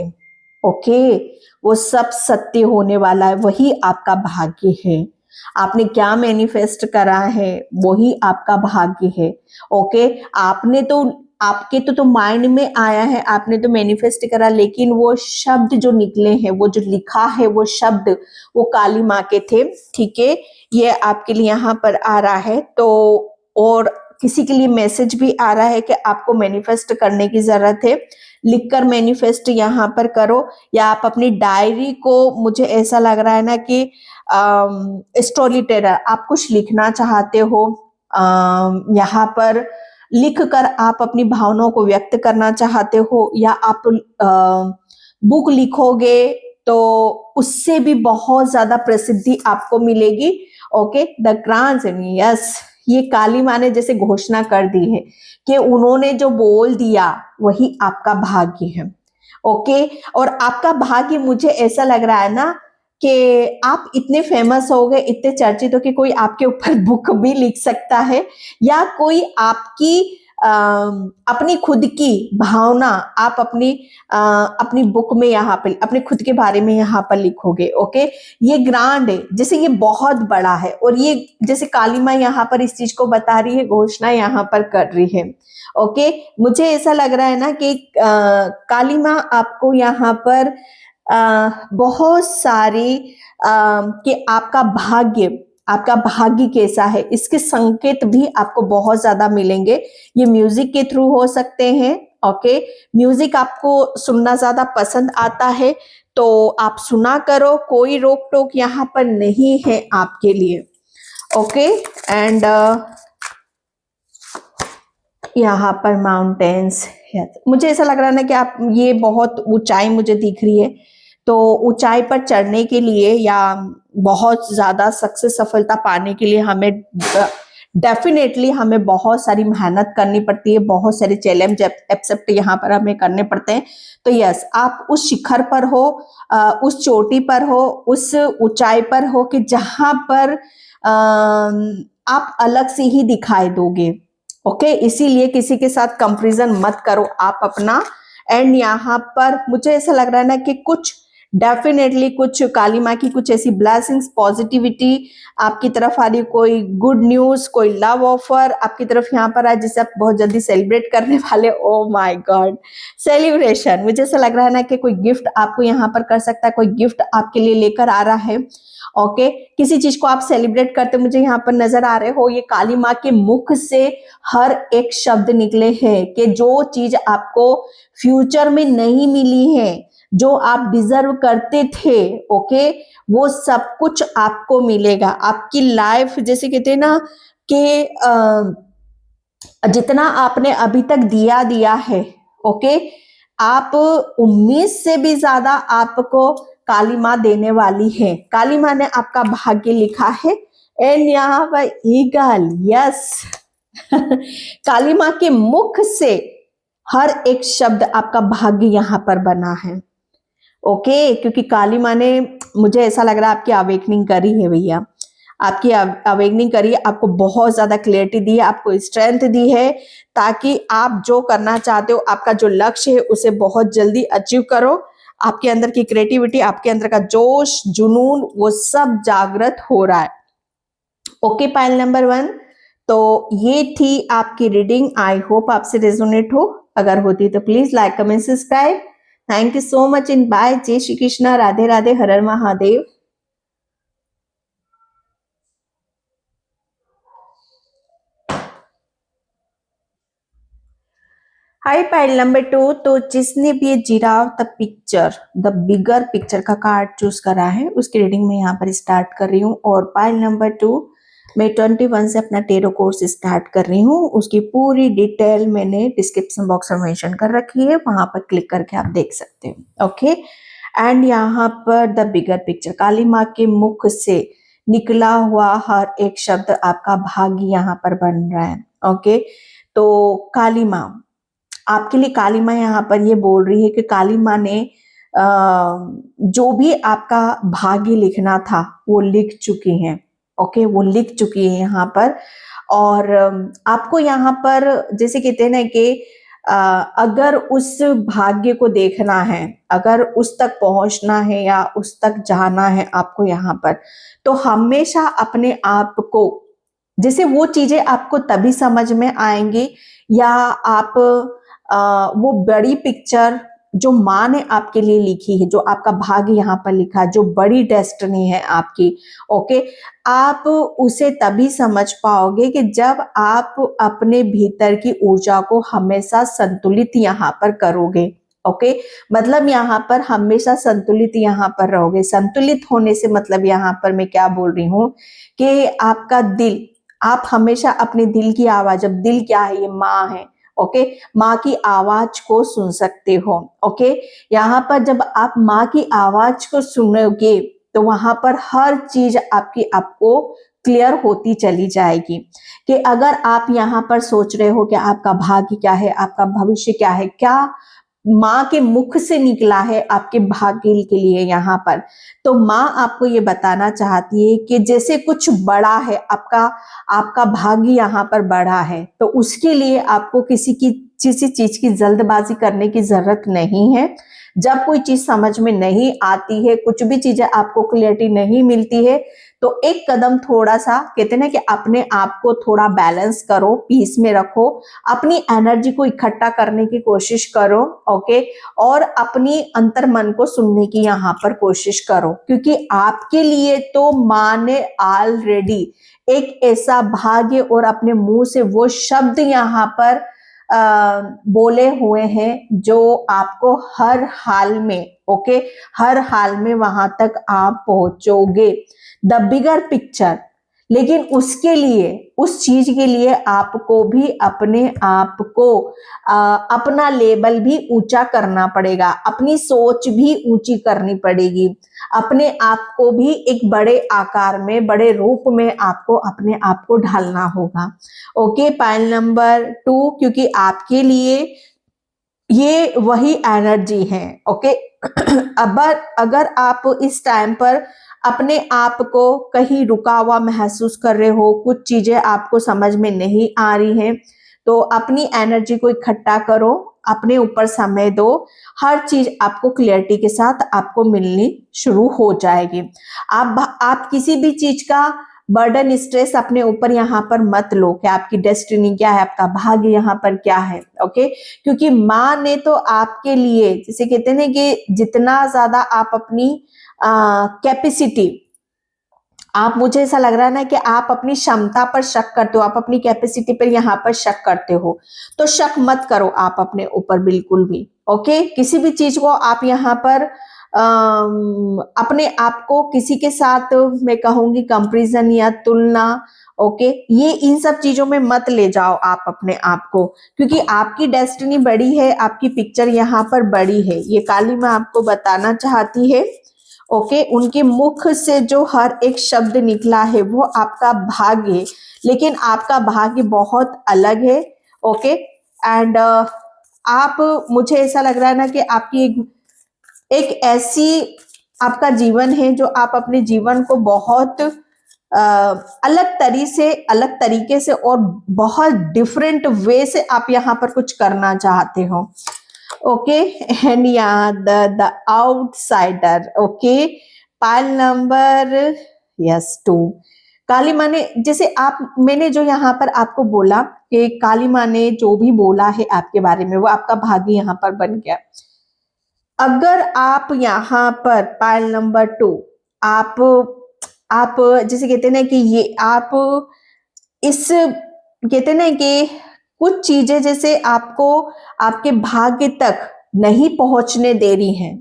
ओके, वो सब सत्य होने वाला है, वही आपका भाग्य है। आपने क्या मैनिफेस्ट करा है वही आपका भाग्य है। ओके, आपके तो माइंड में आया है, आपने तो मैनिफेस्ट करा, लेकिन वो शब्द जो निकले हैं, वो जो लिखा है वो शब्द, वो काली माँ के थे। ठीक है, ये आपके लिए यहाँ पर आ रहा है। तो और किसी के लिए मैसेज भी आ रहा है कि आपको मैनिफेस्ट करने की जरूरत है, लिखकर मैनिफेस्ट यहाँ पर करो, या आप अपनी डायरी को, मुझे ऐसा लग रहा है ना कि स्टोरी टेलर, आप कुछ लिखना चाहते हो, यहाँ पर लिख कर आप अपनी भावनाओं को व्यक्त करना चाहते हो, या आप बुक लिखोगे तो उससे भी बहुत ज्यादा प्रसिद्धि आपको मिलेगी। ओके, द ग्रांड, यस, ये काली माँ ने जैसे घोषणा कर दी है कि उन्होंने जो बोल दिया वही आपका भाग्य है। ओके, और आपका भाग्य, मुझे ऐसा लग रहा है ना कि आप इतने फेमस हो गए, इतने चर्चित हो कि कोई आपके ऊपर बुक भी लिख सकता है, या कोई आपकी अपनी खुद की भावना आप अपनी बुक में यहाँ पर अपने खुद के बारे में यहाँ पर लिखोगे। ओके, ये ग्रांड है, जैसे ये बहुत बड़ा है, और ये जैसे काली माँ यहाँ पर इस चीज को बता रही है, घोषणा यहाँ पर कर रही है। ओके, मुझे ऐसा लग रहा है ना कि काली माँ आपको यहाँ पर बहुत सारी कि आपका भाग्य कैसा है, इसके संकेत भी आपको बहुत ज्यादा मिलेंगे। ये म्यूजिक के थ्रू हो सकते हैं। ओके, म्यूजिक आपको सुनना ज्यादा पसंद आता है तो आप सुना करो, कोई रोक टोक यहाँ पर नहीं है आपके लिए। ओके, एंड यहाँ पर माउंटेन्स, मुझे ऐसा लग रहा है ना कि आप, ये बहुत ऊंचाई मुझे दिख रही है, तो ऊंचाई पर चढ़ने के लिए या बहुत ज्यादा सक्सेस, सफलता पाने के लिए हमें डेफिनेटली हमें बहुत सारी मेहनत करनी पड़ती है, बहुत सारे चैलेंज एक्सेप्ट यहाँ पर हमें करने पड़ते हैं। तो यस, आप उस शिखर पर हो, उस चोटी पर हो, उस ऊंचाई पर हो कि जहां पर आप अलग से ही दिखाई दोगे। ओके, इसीलिए किसी के साथ कंपैरिजन मत करो आप अपना। एंड यहाँ पर मुझे ऐसा लग रहा है ना कि कुछ डेफिनेटली कुछ काली माँ की कुछ ऐसी ब्लेसिंग्स, पॉजिटिविटी आपकी तरफ आ रही, कोई गुड न्यूज, कोई लव ऑफर आपकी तरफ यहाँ पर आ, जिसे आप बहुत जल्दी सेलिब्रेट करने वाले। ओ माय गॉड, सेलिब्रेशन, मुझे ऐसा लग रहा है ना कि कोई गिफ्ट आपको यहाँ पर कर सकता है, कोई गिफ्ट आपके लिए लेकर आ रहा है। ओके, किसी चीज को आप सेलिब्रेट करते मुझे यहाँ पर नजर आ रहे हो। ये काली माँ के मुख से हर एक शब्द निकले हैं कि जो चीज आपको फ्यूचर में नहीं मिली है, जो आप डिजर्व करते थे, ओके, वो सब कुछ आपको मिलेगा। आपकी लाइफ, जैसे कहते हैं ना कि जितना आपने अभी तक दिया है, ओके, आप उम्मीद से भी ज्यादा आपको काली माँ देने वाली है। काली माँ ने आपका भाग्य लिखा है। एंड यहाँ पर ईगल, यस, काली माँ के मुख से हर एक शब्द आपका भाग्य यहाँ पर बना है। ओके, क्योंकि काली माँ ने, मुझे ऐसा लग रहा है, आपकी अवेकनिंग करी है भैया, आपकी अवेकनिंग करी है, आपको बहुत ज्यादा क्लियरिटी दी है, आपको स्ट्रेंथ दी है, ताकि आप जो करना चाहते हो, आपका जो लक्ष्य है उसे बहुत जल्दी अचीव करो। आपके अंदर की क्रिएटिविटी, आपके अंदर का जोश, जुनून, वो सब जागृत हो रहा है। ओके पाइल नंबर 1, तो ये थी आपकी रीडिंग। आई होप आपसे रेजोनेट हो। अगर होती तो please like, comment, subscribe. Thank you so much in by. जय श्री कृष्णा, राधे राधे, हर हर महादेव। हाई पाइल नंबर 2, तो जिसने भी ये जिराफ द बिगर पिक्चर का कार्ड चूज करा है, उसकी रीडिंग में यहाँ पर स्टार्ट कर रही हूँ। और पाइल नंबर 2 मैं 21 से अपना टेरो कोर्स स्टार्ट कर रही हूँ। उसकी पूरी डिटेल मैंने डिस्क्रिप्शन बॉक्स में मेंशन कर रखी है, वहां पर क्लिक करके आप देख सकते हो। ओके, एंड यहाँ पर द बिगर पिक्चर, काली माँ के मुख से निकला हुआ हर एक शब्द आपका भाग्य यहाँ पर बन रहा है। ओके, तो काली माँ आपके लिए, काली माँ यहाँ पर ये बोल रही है कि काली माँ ने जो भी आपका भाग्य लिखना था वो लिख चुकी हैं। ओके, वो लिख चुकी है यहाँ पर। और आपको यहाँ पर जैसे कहते हैं ना कि अगर उस भाग्य को देखना है, अगर उस तक पहुंचना है या उस तक जाना है आपको यहाँ पर, तो हमेशा अपने आप को, जैसे वो चीजें आपको तभी समझ में आएंगी या आप वो बड़ी पिक्चर जो माँ ने आपके लिए लिखी है, जो आपका भाग्य यहाँ पर लिखा है, जो बड़ी डेस्टिनी है आपकी, ओके, आप उसे तभी समझ पाओगे कि जब आप अपने भीतर की ऊर्जा को हमेशा संतुलित यहाँ पर करोगे। ओके, मतलब यहाँ पर हमेशा संतुलित यहाँ पर रहोगे। संतुलित होने से मतलब यहाँ पर मैं क्या बोल रही हूँ कि आपका दिल, आप हमेशा अपने दिल की आवाज, अब दिल क्या है, ये माँ है। ओके, माँ की आवाज को सुन सकते हो। ओके, यहाँ पर जब आप माँ की आवाज को सुनोगे तो वहां पर हर चीज आपको क्लियर होती चली जाएगी। कि अगर आप यहाँ पर सोच रहे हो कि आपका भाग्य क्या है, आपका भविष्य क्या है, क्या माँ के मुख से निकला है आपके भाग्य के लिए यहाँ पर, तो माँ आपको ये बताना चाहती है कि जैसे कुछ बड़ा है, आपका भाग्य यहाँ पर बड़ा है, तो उसके लिए आपको किसी चीज की जल्दबाजी करने की जरूरत नहीं है। जब कोई चीज समझ में नहीं आती है, कुछ भी चीजें आपको क्लियरिटी नहीं मिलती है, तो एक कदम थोड़ा सा, कहते हैं ना कि अपने आप को थोड़ा बैलेंस करो, पीस में रखो, अपनी एनर्जी को इकट्ठा करने की कोशिश करो। ओके, और अपनी अंतर मन को सुनने की यहाँ पर कोशिश करो, क्योंकि आपके लिए तो माँ ने ऑलरेडी एक ऐसा भाग्य और अपने मुंह से वो शब्द यहाँ पर बोले हुए हैं जो आपको हर हाल में, ओके, हर हाल में वहां तक आप पहुंचोगे। द बिगर पिक्चर, लेकिन उसके लिए, उस चीज के लिए आपको भी अपने आप को अपना लेवल भी ऊंचा करना पड़ेगा, अपनी सोच भी ऊंची करनी पड़ेगी, अपने आप को भी एक बड़े आकार में, बड़े रूप में आपको अपने आप को ढालना होगा। ओके, पाइल नंबर 2, क्योंकि आपके लिए ये वही एनर्जी है। ओके, अगर आप इस टाइम पर अपने आप को कहीं रुका हुआ महसूस कर रहे हो, कुछ चीजें आपको समझ में नहीं आ रही हैं, तो अपनी एनर्जी को इकट्ठा करो, अपने ऊपर समय दो, हर चीज आपको क्लियरिटी के साथ आपको मिलनी शुरू हो जाएगी। आप किसी भी चीज का बर्डन, स्ट्रेस अपने ऊपर यहाँ पर मत लो कि आपकी डेस्टिनी क्या है, आपका भाग्य यहाँ पर क्या है। ओके, क्योंकि माँ ने तो आपके लिए, जैसे कहते हैं कि जितना ज्यादा आप अपनी कैपेसिटी, आप, मुझे ऐसा लग रहा है ना कि आप अपनी क्षमता पर शक करते हो, आप अपनी कैपेसिटी पर यहाँ पर शक करते हो, तो शक मत करो आप अपने ऊपर बिल्कुल भी। ओके, किसी भी चीज को आप यहाँ पर अपने आप को किसी के साथ, मैं कहूंगी, कंपैरिजन या तुलना, ओके, ये इन सब चीजों में मत ले जाओ आप अपने आप को, क्योंकि आपकी डेस्टिनी बड़ी है, आपकी पिक्चर यहाँ पर बड़ी है, ये काली माँ आपको बताना चाहती है। ओके, उनके मुख से जो हर एक शब्द निकला है वो आपका भाग्य है, लेकिन आपका भाग्य बहुत अलग है। ओके, एंड आप, मुझे ऐसा लग रहा है ना कि आपकी एक ऐसी आपका जीवन है जो आप अपने जीवन को बहुत अलग तरीके से और बहुत डिफरेंट वे से आप यहाँ पर कुछ करना चाहते हो। ओके, एंड यहाँ the outsider. Okay, pile number yes 2। काली माँ ने, जैसे मैंने जो यहाँ पर आपको बोला कि काली माँ ने जो भी बोला है आपके बारे में वो आपका भाग्य यहाँ पर बन गया। अगर आप यहाँ पर पाइल नंबर 2 आप जैसे कहते हैं ना कि ये आप इस कहते हैं ना कि कुछ चीजें जैसे आपको आपके भाग्य तक नहीं पहुंचने दे रही हैं।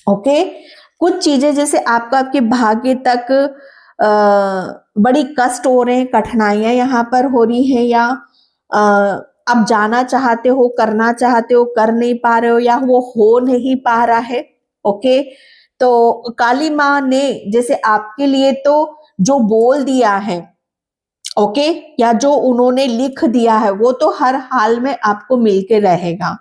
ओके, कुछ चीजें जैसे आपके भाग्य तक बड़ी कष्ट हो रहे हैं, कठिनाइयां यहाँ पर हो रही हैं, या आप जाना चाहते हो, करना चाहते हो, कर नहीं पा रहे हो, या वो हो नहीं पा रहा है। ओके, तो काली माँ ने जैसे आपके लिए तो जो बोल दिया है, ओके, या जो उन्होंने लिख दिया है वो तो हर हाल में आपको मिलके रहेगा।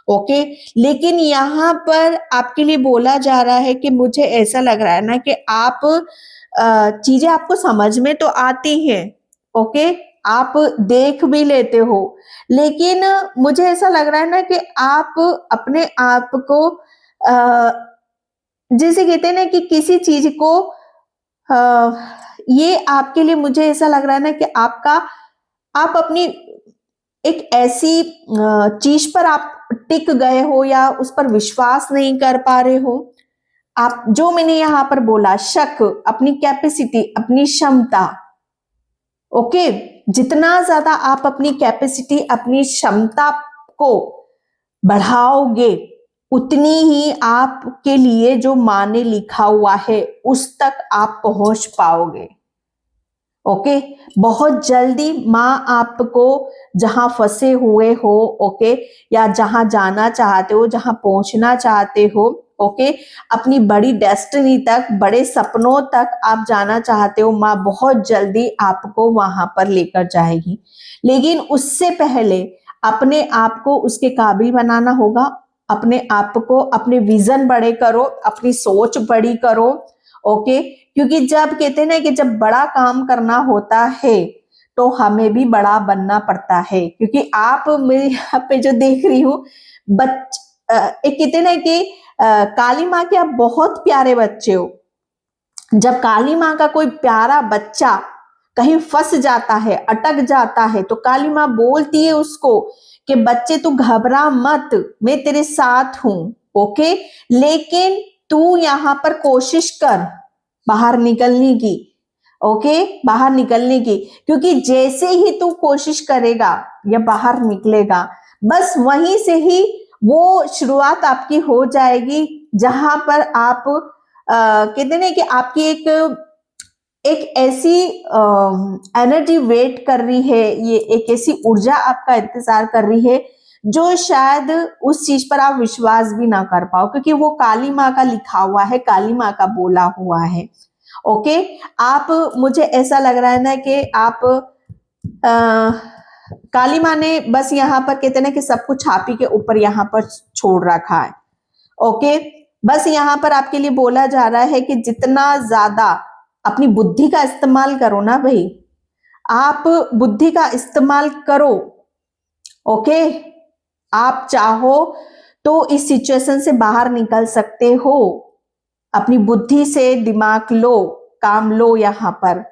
ओके, लेकिन यहाँ पर आपके लिए बोला जा रहा है कि मुझे ऐसा लग रहा है ना कि आप चीजें आपको समझ में तो आती हैं। ओके, आप देख भी लेते हो, लेकिन मुझे ऐसा लग रहा है ना कि आप अपने आप को जैसे कहते हैं ना कि किसी चीज को ये आपके लिए मुझे ऐसा लग रहा है ना कि आप अपनी एक ऐसी चीज पर आप टिक गए हो या उस पर विश्वास नहीं कर पा रहे हो। आप जो मैंने यहाँ पर बोला, शक, अपनी कैपेसिटी, अपनी क्षमता। ओके, जितना ज्यादा आप अपनी कैपेसिटी, अपनी क्षमता को बढ़ाओगे उतनी ही आपके लिए जो माँ ने लिखा हुआ है उस तक आप पहुंच पाओगे। ओके, बहुत जल्दी माँ आपको जहां फंसे हुए हो, ओके, या जहां जाना चाहते हो, जहां पहुंचना चाहते हो, ओके, अपनी बड़ी डेस्टिनी तक, बड़े सपनों तक आप जाना चाहते हो, माँ बहुत जल्दी आपको वहां पर लेकर जाएगी। लेकिन उससे पहले अपने आप को उसके काबिल बनाना होगा। अपने आप को, अपने विजन बड़े करो, अपनी सोच बड़ी करो। ओके, क्योंकि जब कहते हैं ना कि जब बड़ा काम करना होता है तो हमें भी बड़ा बनना पड़ता है। क्योंकि आप मेरे यहाँ पे जो देख रही हूँ एक कहते ना कि काली माँ के आप बहुत प्यारे बच्चे हो। जब काली माँ का कोई प्यारा बच्चा कहीं फंस जाता है, अटक जाता है, तो काली माँ बोलती है उसको कि बच्चे तू घबरा मत, मैं तेरे साथ हूं। ओके, लेकिन तू यहाँ पर कोशिश कर बाहर निकलने की। ओके, बाहर निकलने की, क्योंकि जैसे ही तू कोशिश करेगा या बाहर निकलेगा, बस वहीं से ही वो शुरुआत आपकी हो जाएगी जहां पर आप कहते हैं कि आपकी एक ऐसी एनर्जी वेट कर रही है, ये एक ऐसी ऊर्जा आपका इंतजार कर रही है जो शायद उस चीज पर आप विश्वास भी ना कर पाओ, क्योंकि वो काली माँ का लिखा हुआ है, काली माँ का बोला हुआ है। ओके, आप, मुझे ऐसा लग रहा है ना कि आप काली माँ ने बस यहाँ पर कहते हैं ना कि सब कुछ आप ही के ऊपर यहाँ पर छोड़ रखा है। ओके, बस यहाँ पर आपके लिए बोला जा रहा है कि जितना ज्यादा अपनी बुद्धि का इस्तेमाल करो ना भाई, आप बुद्धि का इस्तेमाल करो। ओके, आप चाहो तो इस सिचुएशन से बाहर निकल सकते हो। अपनी बुद्धि से दिमाग लो, काम लो यहाँ पर।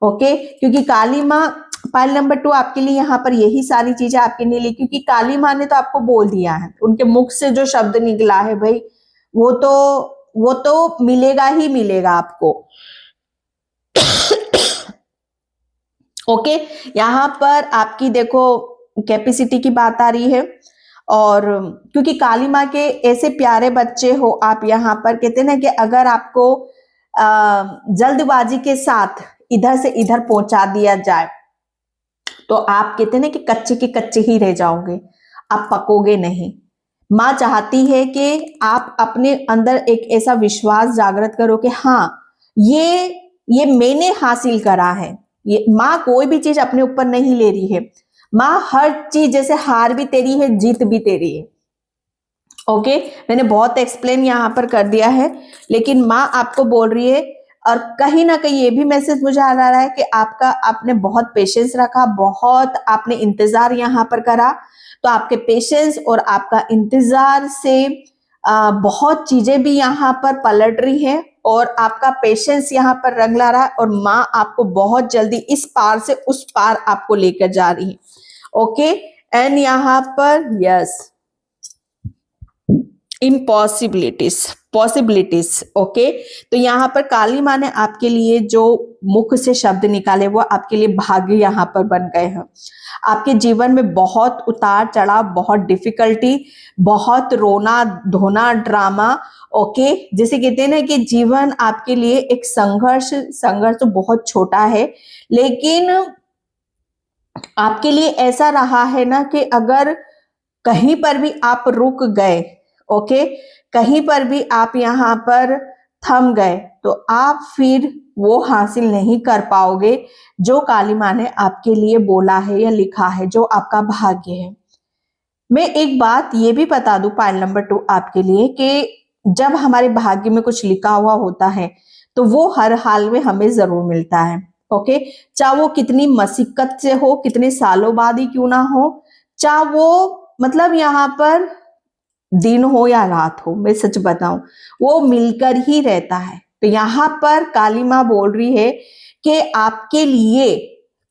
ओके, क्योंकि काली माँ पाइल नंबर 2 आपके लिए यहाँ पर यही सारी चीजें आपके लिए ली, क्योंकि काली माँ ने तो आपको बोल दिया है, उनके मुख से जो शब्द निकला है भाई वो तो मिलेगा ही मिलेगा आपको। ओके, यहाँ पर आपकी देखो कैपेसिटी की बात आ रही है, और क्योंकि काली माँ के ऐसे प्यारे बच्चे हो आप, यहाँ पर कहते हैं ना कि अगर आपको जल्दबाजी के साथ इधर से इधर पहुंचा दिया जाए तो आप कहते हैं ना कि कच्चे के कच्चे ही रह जाओगे, आप पकोगे नहीं। माँ चाहती है कि आप अपने अंदर एक ऐसा विश्वास जागृत करो कि हाँ, ये मैंने हासिल करा है। ये माँ कोई भी चीज अपने ऊपर नहीं ले रही है, माँ हर चीज, जैसे हार भी तेरी है, जीत भी तेरी है। ओके, मैंने बहुत एक्सप्लेन यहाँ पर कर दिया है, लेकिन माँ आपको बोल रही है और कहीं ना कहीं ये भी मैसेज मुझे आ रहा है कि आपने बहुत पेशेंस रखा, बहुत आपने इंतजार यहाँ पर करा। तो आपके पेशेंस और आपका इंतजार से बहुत चीजें भी यहाँ पर पलट रही है और आपका पेशेंस यहाँ पर रंग ला रहा है और माँ आपको बहुत जल्दी इस पार से उस पार आपको लेकर जा रही है। ओके, एंड यहाँ पर यस, इम्पॉसिबिलिटीज, पॉसिबिलिटीज। ओके, तो यहाँ पर काली माँ ने आपके लिए जो मुख से शब्द निकाले वो आपके लिए भाग्य यहाँ पर बन गए हैं। आपके जीवन में बहुत उतार चढ़ाव, बहुत डिफिकल्टी, बहुत रोना धोना, ड्रामा। ओके, जैसे कहते हैं ना कि जीवन आपके लिए एक संघर्ष तो बहुत छोटा है, लेकिन आपके लिए ऐसा रहा है ना कि अगर कहीं पर भी आप रुक गए, ओके, कहीं पर भी आप यहाँ पर थम गए, तो आप फिर वो हासिल नहीं कर पाओगे जो काली माँ ने आपके लिए बोला है या लिखा है, जो आपका भाग्य है। मैं एक बात ये भी बता दूं पाइल नंबर 2 आपके लिए कि जब हमारे भाग्य में कुछ लिखा हुआ होता है तो वो हर हाल में हमें जरूर मिलता है। ओके, चाहे वो कितनी मशक्कत से हो, कितने सालों बाद ही क्यों ना हो, चाहे वो मतलब यहाँ पर दिन हो या रात हो, मैं सच बताऊं वो मिलकर ही रहता है। तो यहाँ पर काली माँ बोल रही है कि आपके लिए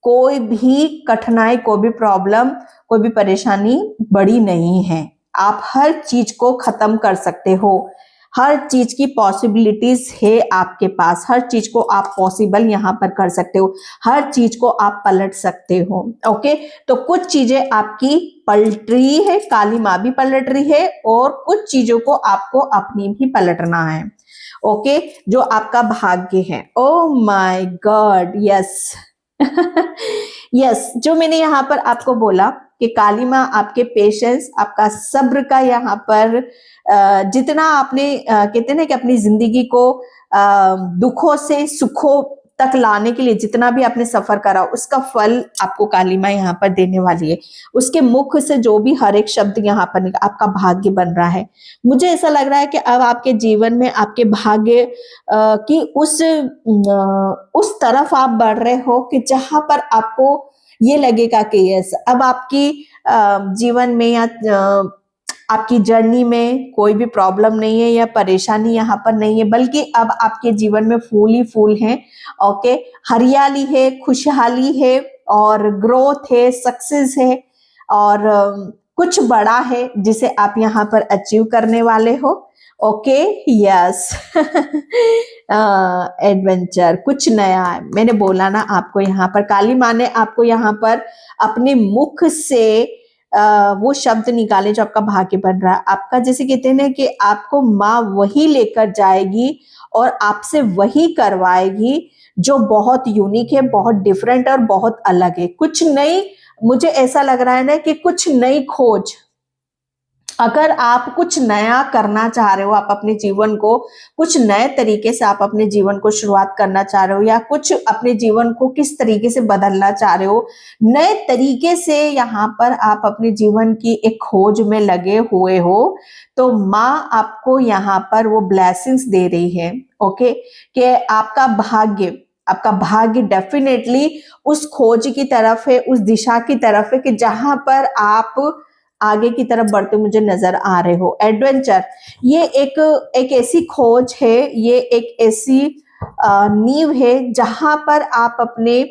कोई भी कठिनाई, कोई भी प्रॉब्लम, कोई भी परेशानी बड़ी नहीं है। आप हर चीज को खत्म कर सकते हो, हर चीज की पॉसिबिलिटीज है आपके पास, हर चीज को आप पॉसिबल यहाँ पर कर सकते हो, हर चीज को आप पलट सकते हो। ओके, तो कुछ चीजें आपकी पलट रही है, काली माँ भी पलट रही है, और कुछ चीजों को आपको अपनी भी पलटना है। ओके, जो आपका भाग्य है। ओ माय गॉड, यस यस, जो मैंने यहाँ पर आपको बोला कि काली माँ आपके पेशेंस, आपका सब्र का यहाँ पर जितना आपने कहते हैं ना कि अपनी जिंदगी को दुखों से सुखों तक लाने के लिए जितना भी आपने सफर करा, उसका फल आपको काली माँ यहाँ पर देने वाली है। उसके मुख से जो भी हर एक शब्द यहाँ पर आपका भाग्य बन रहा है। मुझे ऐसा लग रहा है कि अब आपके जीवन में आपके भाग्य की उस तरफ आप बढ़ रहे हो कि जहां पर आपको ये लगेगा कि यस, अब आपकी जीवन में या आपकी जर्नी में कोई भी प्रॉब्लम नहीं है या परेशानी यहाँ पर नहीं है, बल्कि अब आपके जीवन में फूल ही फूल हैं। ओके, हरियाली है, खुशहाली है और ग्रोथ है, सक्सेस है और कुछ बड़ा है जिसे आप यहाँ पर अचीव करने वाले हो। ओके, यस, एडवेंचर, कुछ नया है। मैंने बोला ना आपको, यहाँ पर काली माँ ने आपको यहाँ पर अपने मुख से वो शब्द निकाले जो आपका भाग्य बन रहा है। आपका जैसे कहते हैं ना कि आपको माँ वही लेकर जाएगी और आपसे वही करवाएगी जो बहुत यूनिक है, बहुत डिफरेंट और बहुत अलग है। कुछ नई, मुझे ऐसा लग रहा है ना कि कुछ नई खोज, अगर आप कुछ नया करना चाह रहे हो, आप अपने जीवन को कुछ नए तरीके से आप अपने जीवन को शुरुआत करना चाह रहे हो, या कुछ अपने जीवन को किस तरीके से बदलना चाह रहे हो, नए तरीके से यहाँ पर आप अपने जीवन की एक खोज में लगे हुए हो, तो माँ आपको यहाँ पर वो ब्लेसिंग्स दे रही है। ओके, कि आपका भाग्य डेफिनेटली उस खोज की तरफ है, उस दिशा की तरफ है कि जहां पर आप आगे की तरफ बढ़ते मुझे नजर आ रहे हो। एडवेंचर, ये एक ऐसी खोज है, ये एक ऐसी नींव है जहां पर आप अपने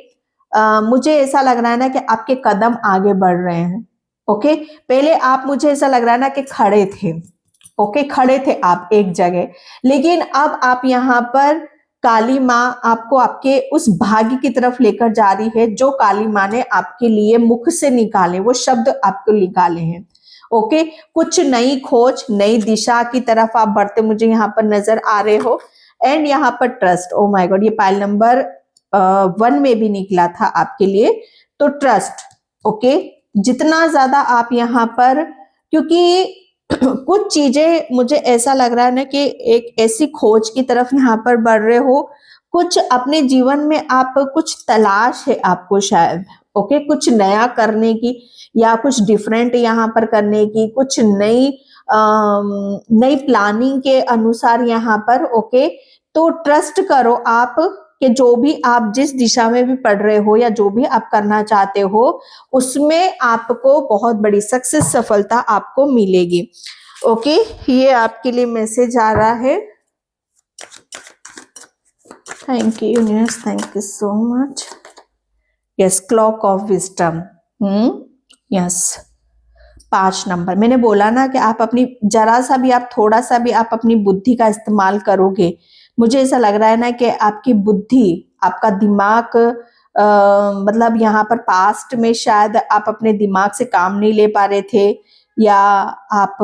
मुझे ऐसा लग रहा है ना कि आपके कदम आगे बढ़ रहे हैं। ओके, पहले आप, मुझे ऐसा लग रहा है ना कि खड़े थे। ओके, खड़े थे आप एक जगह, लेकिन अब आप यहाँ पर काली माँ आपको आपके उस भाग्य की तरफ लेकर जा रही है जो काली माँ ने आपके लिए मुख से निकाले, वो शब्द आपको निकाले हैं। ओके, कुछ नई खोज, नई दिशा की तरफ आप बढ़ते मुझे यहाँ पर नजर आ रहे हो। एंड यहाँ पर ट्रस्ट, ओ माय गॉड, ये पाइल नंबर 1 में भी निकला था आपके लिए। तो ट्रस्ट, ओके, जितना ज्यादा आप यहाँ पर, क्योंकि कुछ चीजें मुझे ऐसा लग रहा है ना कि एक ऐसी खोज की तरफ यहाँ पर बढ़ रहे हो, कुछ अपने जीवन में आप कुछ तलाश है आपको शायद। ओके, कुछ नया करने की या कुछ डिफरेंट यहाँ पर करने की, कुछ नई प्लानिंग के अनुसार यहाँ पर। ओके, तो ट्रस्ट करो आप कि जो भी आप जिस दिशा में भी पढ़ रहे हो या जो भी आप करना चाहते हो उसमें आपको बहुत बड़ी सक्सेस, सफलता आपको मिलेगी। ओके, ये आपके लिए मैसेज आ रहा है। Thank you universe, thank you so much. Yes, clock of wisdom. Yes, 5 number. मैंने बोला ना कि आप अपनी जरा सा भी, आप थोड़ा सा भी आप अपनी बुद्धि का इस्तेमाल करोगे, मुझे ऐसा लग रहा है ना कि आपकी बुद्धि, आपका दिमाग मतलब यहाँ पर पास्ट में शायद आप अपने दिमाग से काम नहीं ले पा रहे थे, या आप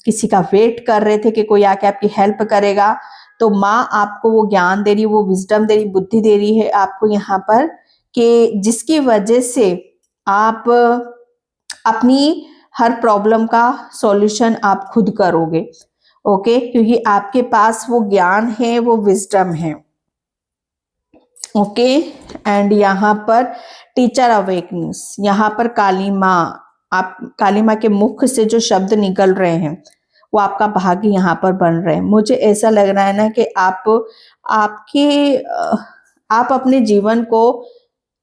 किसी का वेट कर रहे थे कि कोई आके आपकी हेल्प करेगा। तो माँ आपको वो ज्ञान दे रही है, वो विजडम दे रही, बुद्धि दे रही है आपको यहाँ पर, कि जिसकी वजह से आप अपनी हर प्रॉब्लम का सॉल्यूशन आप खुद करोगे। ओके, क्योंकि आपके पास वो ज्ञान है, वो विजडम है। ओके, एंड यहाँ पर टीचर अवेकनेस, यहाँ पर काली माँ, आप काली माँ के मुख से जो शब्द निकल रहे हैं वो आपका भाग्य यहाँ पर बन रहे हैं। मुझे ऐसा लग रहा है ना कि आप अपने जीवन को,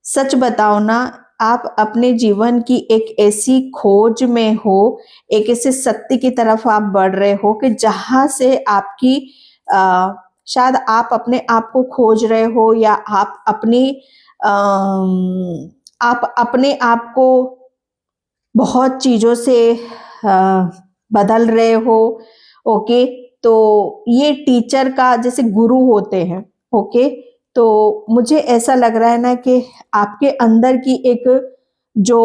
सच बताओ ना, आप अपने जीवन की एक ऐसी खोज में हो, एक ऐसे सत्य की तरफ आप बढ़ रहे हो कि जहां से आपकी शायद आप अपने आप को खोज रहे हो, या आप अपने आप को बहुत चीजों से बदल रहे हो। ओके, तो ये टीचर का जैसे गुरु होते हैं। ओके, तो मुझे ऐसा लग रहा है ना कि आपके अंदर की एक जो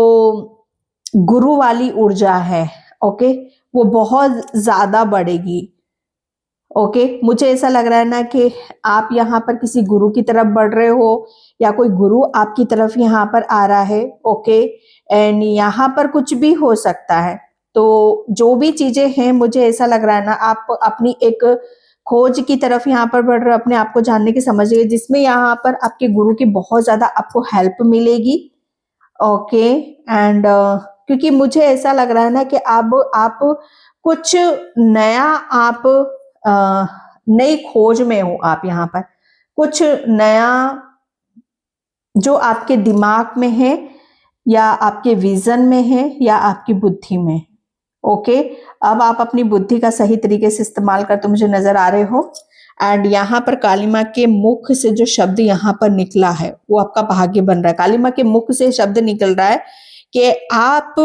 गुरु वाली ऊर्जा है, ओके, वो बहुत ज्यादा बढ़ेगी। ओके, मुझे ऐसा लग रहा है ना कि आप यहाँ पर किसी गुरु की तरफ बढ़ रहे हो, या कोई गुरु आपकी तरफ यहाँ पर आ रहा है। ओके, एंड यहाँ पर कुछ भी हो सकता है। तो जो भी चीजें हैं, मुझे ऐसा लग रहा है ना, आप अपनी एक खोज की तरफ यहाँ पर बढ़ रहे हो, अपने आप को जानने की, समझिए, जिसमें यहाँ पर आपके गुरु की बहुत ज्यादा आपको हेल्प मिलेगी। ओके, एंड क्योंकि मुझे ऐसा लग रहा है ना कि अब आप कुछ नया, आप नई खोज में हो, आप यहाँ पर कुछ नया जो आपके दिमाग में है, या आपके विजन में है, या आपकी बुद्धि में। ओके, अब आप अपनी बुद्धि का सही तरीके से इस्तेमाल करते मुझे नजर आ रहे हो। एंड यहाँ पर काली माँ के मुख से जो शब्द यहाँ पर निकला है वो आपका भाग्य बन रहा है। काली माँ के मुख से शब्द निकल रहा है कि आप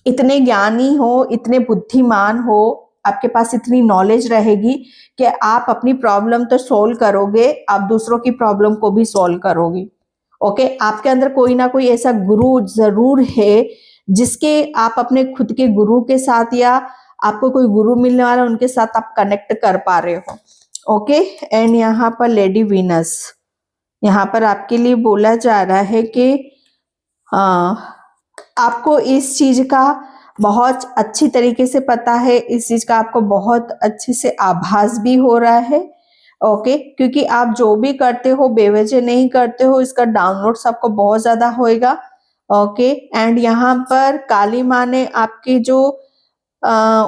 इतने ज्ञानी हो, इतने बुद्धिमान हो, आपके पास इतनी नॉलेज रहेगी कि आप अपनी प्रॉब्लम तो सोल्व करोगे, आप दूसरों की प्रॉब्लम को भी सोल्व करोगे। ओके, आपके अंदर कोई ना कोई ऐसा गुरु जरूर है जिसके आप अपने खुद के गुरु के साथ, या आपको कोई गुरु मिलने वाला, उनके साथ आप कनेक्ट कर पा रहे हो। ओके, एंड यहाँ पर लेडी वीनस, यहाँ पर आपके लिए बोला जा रहा है कि आपको इस चीज का बहुत अच्छी तरीके से पता है, इस चीज का आपको बहुत अच्छे से आभास भी हो रहा है। ओके, क्योंकि आप जो भी करते हो बेवजह नहीं करते हो, इसका डाउनलोड्स आपको बहुत ज्यादा होएगा। ओके, एंड यहाँ पर काली माँ ने आपके जो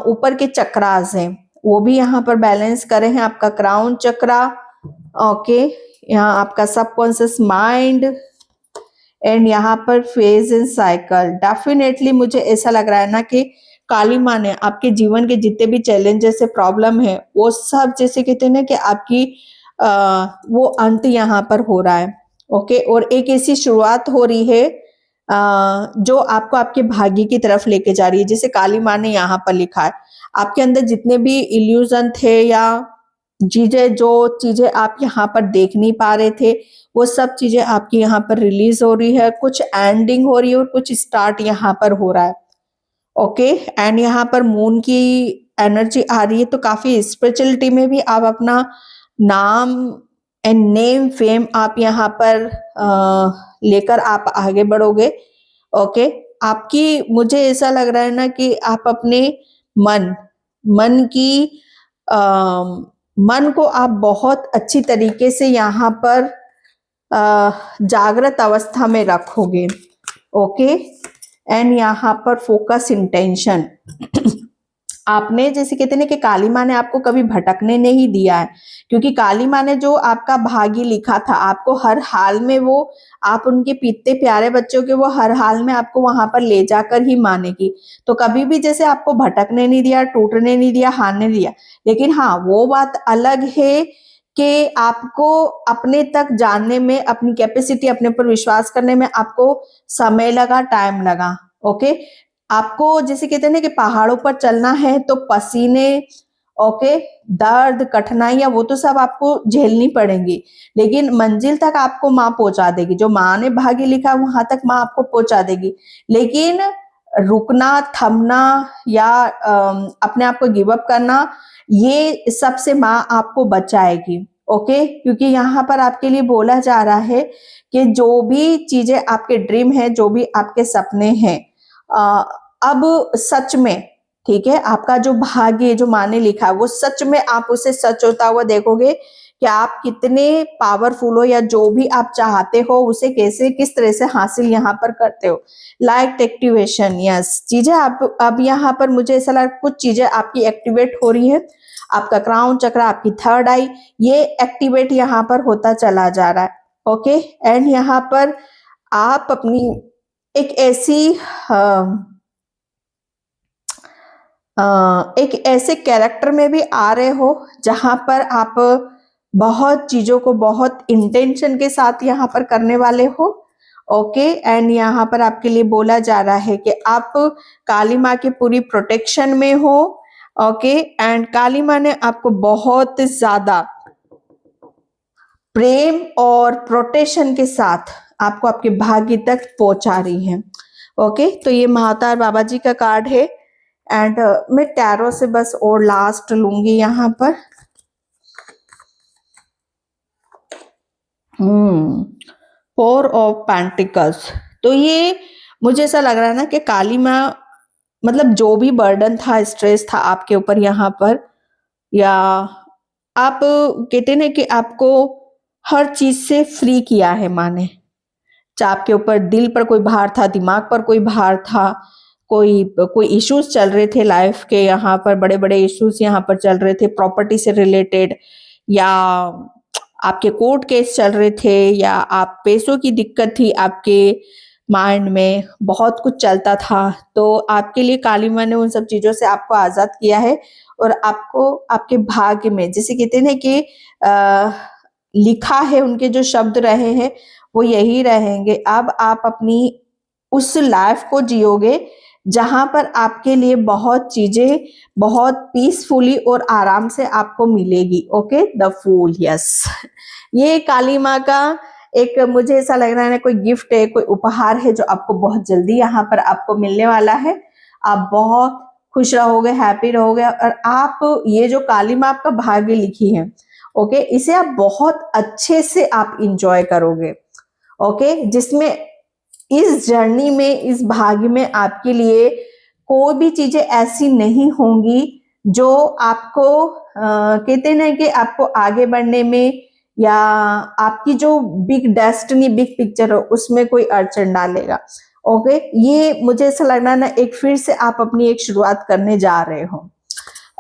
ऊपर के चक्रास हैं वो भी यहाँ पर बैलेंस करे हैं। आपका क्राउन चक्रा, ओके, यहाँ आपका सबकॉन्शियस माइंड, एंड यहाँ पर फेज एंड साइकिल। डेफिनेटली मुझे ऐसा लग रहा है ना कि काली माँ ने आपके जीवन के जितने भी चैलेंजेस है, प्रॉब्लम है, वो सब, जैसे कहते हैं ना कि आपकी वो अंत यहाँ पर हो रहा है। ओके, और एक ऐसी शुरुआत हो रही है जो आपको आपके भाग्य की तरफ लेके जा रही है। जैसे काली माँ ने यहाँ पर लिखा है, आपके अंदर जितने भी इल्यूजन थे, या जो चीजें आप यहाँ पर देख नहीं पा रहे थे, वो सब चीजें आपकी यहाँ पर रिलीज हो रही है। कुछ एंडिंग हो रही है और कुछ स्टार्ट यहाँ पर हो रहा है। ओके, एंड यहाँ पर मून की एनर्जी आ रही है, तो काफी स्पिरिचुअलिटी में भी आप अपना नाम एंड नेम फेम आप यहाँ पर लेकर आप आगे बढ़ोगे। ओके, आपकी, मुझे ऐसा लग रहा है ना कि आप अपने मन को आप बहुत अच्छी तरीके से यहाँ पर जागृत अवस्था में रखोगे। ओके, एंड यहाँ पर फोकस इंटेंशन आपने जैसे कहते हैं ना कि काली माँ ने आपको कभी भटकने नहीं दिया है, क्योंकि काली माँ ने जो आपका भाग्य लिखा था आपको हर हाल में वो, आप उनके पीते प्यारे बच्चों के, वो हर हाल में आपको वहां पर ले जाकर ही मानेगी। तो कभी भी जैसे आपको भटकने नहीं दिया, टूटने नहीं दिया, हारने नहीं दिया। लेकिन हाँ, वो बात अलग है कि आपको अपने तक जानने में, अपनी कैपेसिटी, अपने ऊपर विश्वास करने में आपको समय लगा, टाइम लगा। ओके, आपको जैसे कहते हैं ना कि पहाड़ों पर चलना है तो पसीने, ओके, दर्द, कठिनाइयां, वो तो सब आपको झेलनी पड़ेंगी, लेकिन मंजिल तक आपको माँ पहुंचा देगी। जो माँ ने भाग्य लिखा वहां तक माँ आपको पहुंचा देगी। लेकिन रुकना, थमना या अपने आप को गिव अप करना, ये सबसे माँ आपको बचाएगी। ओके, क्योंकि यहाँ पर आपके लिए बोला जा रहा है कि जो भी चीजें आपके ड्रीम है, जो भी आपके सपने हैं, अब सच में, ठीक है, आपका जो भाग्य, जो माँ ने लिखा है वो सच में आप उसे सच होता हुआ देखोगे कि आप कितने पावरफुल हो, या जो भी आप चाहते हो उसे कैसे, किस तरह से हासिल यहाँ पर करते हो। लाइट एक्टिवेशन, यस, चीजें आप अब यहाँ पर मुझे ऐसा लगा कुछ चीजें आपकी एक्टिवेट हो रही है। आपका क्राउन चक्र, आपकी थर्ड आई, ये एक्टिवेट यहाँ पर होता चला जा रहा है। ओके, एंड यहाँ पर आप अपनी एक ऐसी एक ऐसे कैरेक्टर में भी आ रहे हो जहां पर आप बहुत चीजों को बहुत इंटेंशन के साथ यहाँ पर करने वाले हो। ओके, एंड यहाँ पर आपके लिए बोला जा रहा है कि आप काली माँ की पूरी प्रोटेक्शन में हो। ओके, एंड काली माँ ने आपको बहुत ज्यादा प्रेम और प्रोटेक्शन के साथ आपको आपके भाग्य तक पहुंचा रही है। ओके, तो ये महातार बाबा जी का कार्ड है। एंड मैं टैरो से बस और लास्ट लूंगी यहाँ पर। Four of pentacles. तो ये मुझे ऐसा लग रहा है ना कि काली माँ, मतलब जो भी बर्डन था, स्ट्रेस था आपके ऊपर यहाँ पर, या आप कहते ना कि आपको हर चीज से फ्री किया है माँ ने। चाहे आपके ऊपर दिल पर कोई भार था, दिमाग पर कोई भार था, कोई कोई इश्यूज चल रहे थे लाइफ के, यहाँ पर बड़े बड़े इश्यूज यहाँ पर चल रहे थे प्रॉपर्टी से रिलेटेड, या आपके कोर्ट केस चल रहे थे, या आप पैसों की दिक्कत थी आपके माइंड में, बहुत कुछ चलता था। तो आपके लिए काली माँ ने उन सब चीजों से आपको आजाद किया है, और आपको आपके भाग्य में, जैसे कहते हैं ना कि लिखा है, उनके जो शब्द रहे हैं वो यही रहेंगे। अब आप अपनी उस लाइफ को जियोगे जहां पर आपके लिए बहुत चीजें बहुत पीसफुली और आराम से आपको मिलेगी। ओके, द फूल, यस, ये काली माँ का एक, मुझे ऐसा लग रहा है ना, कोई गिफ्ट है, कोई उपहार है जो आपको बहुत जल्दी यहाँ पर आपको मिलने वाला है। आप बहुत खुश रहोगे, हैप्पी रहोगे, और आप ये जो काली माँ आपका भाग्य लिखी है, ओके, इसे आप बहुत अच्छे से आप इंजॉय करोगे। ओके, जिसमें इस जर्नी में, इस भाग्य में आपके लिए कोई भी चीजें ऐसी नहीं होंगी जो आपको कहते ना कि आपको आगे बढ़ने में, या आपकी जो बिग डेस्टिनी, बिग पिक्चर हो, उसमें कोई अड़चन डालेगा। ओके, ये मुझे ऐसा लग रहा है ना, एक फिर से आप अपनी एक शुरुआत करने जा रहे हो।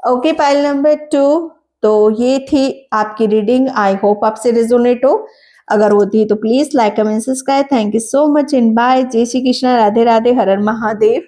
Okay, pile number 2। तो ये थी आपकी रीडिंग। आई होप आपसे रेजोनेट हो। अगर होती है तो please like, comment, subscribe. Thank you so much and bye. जय श्री कृष्णा, राधे राधे, हर हर महादेव।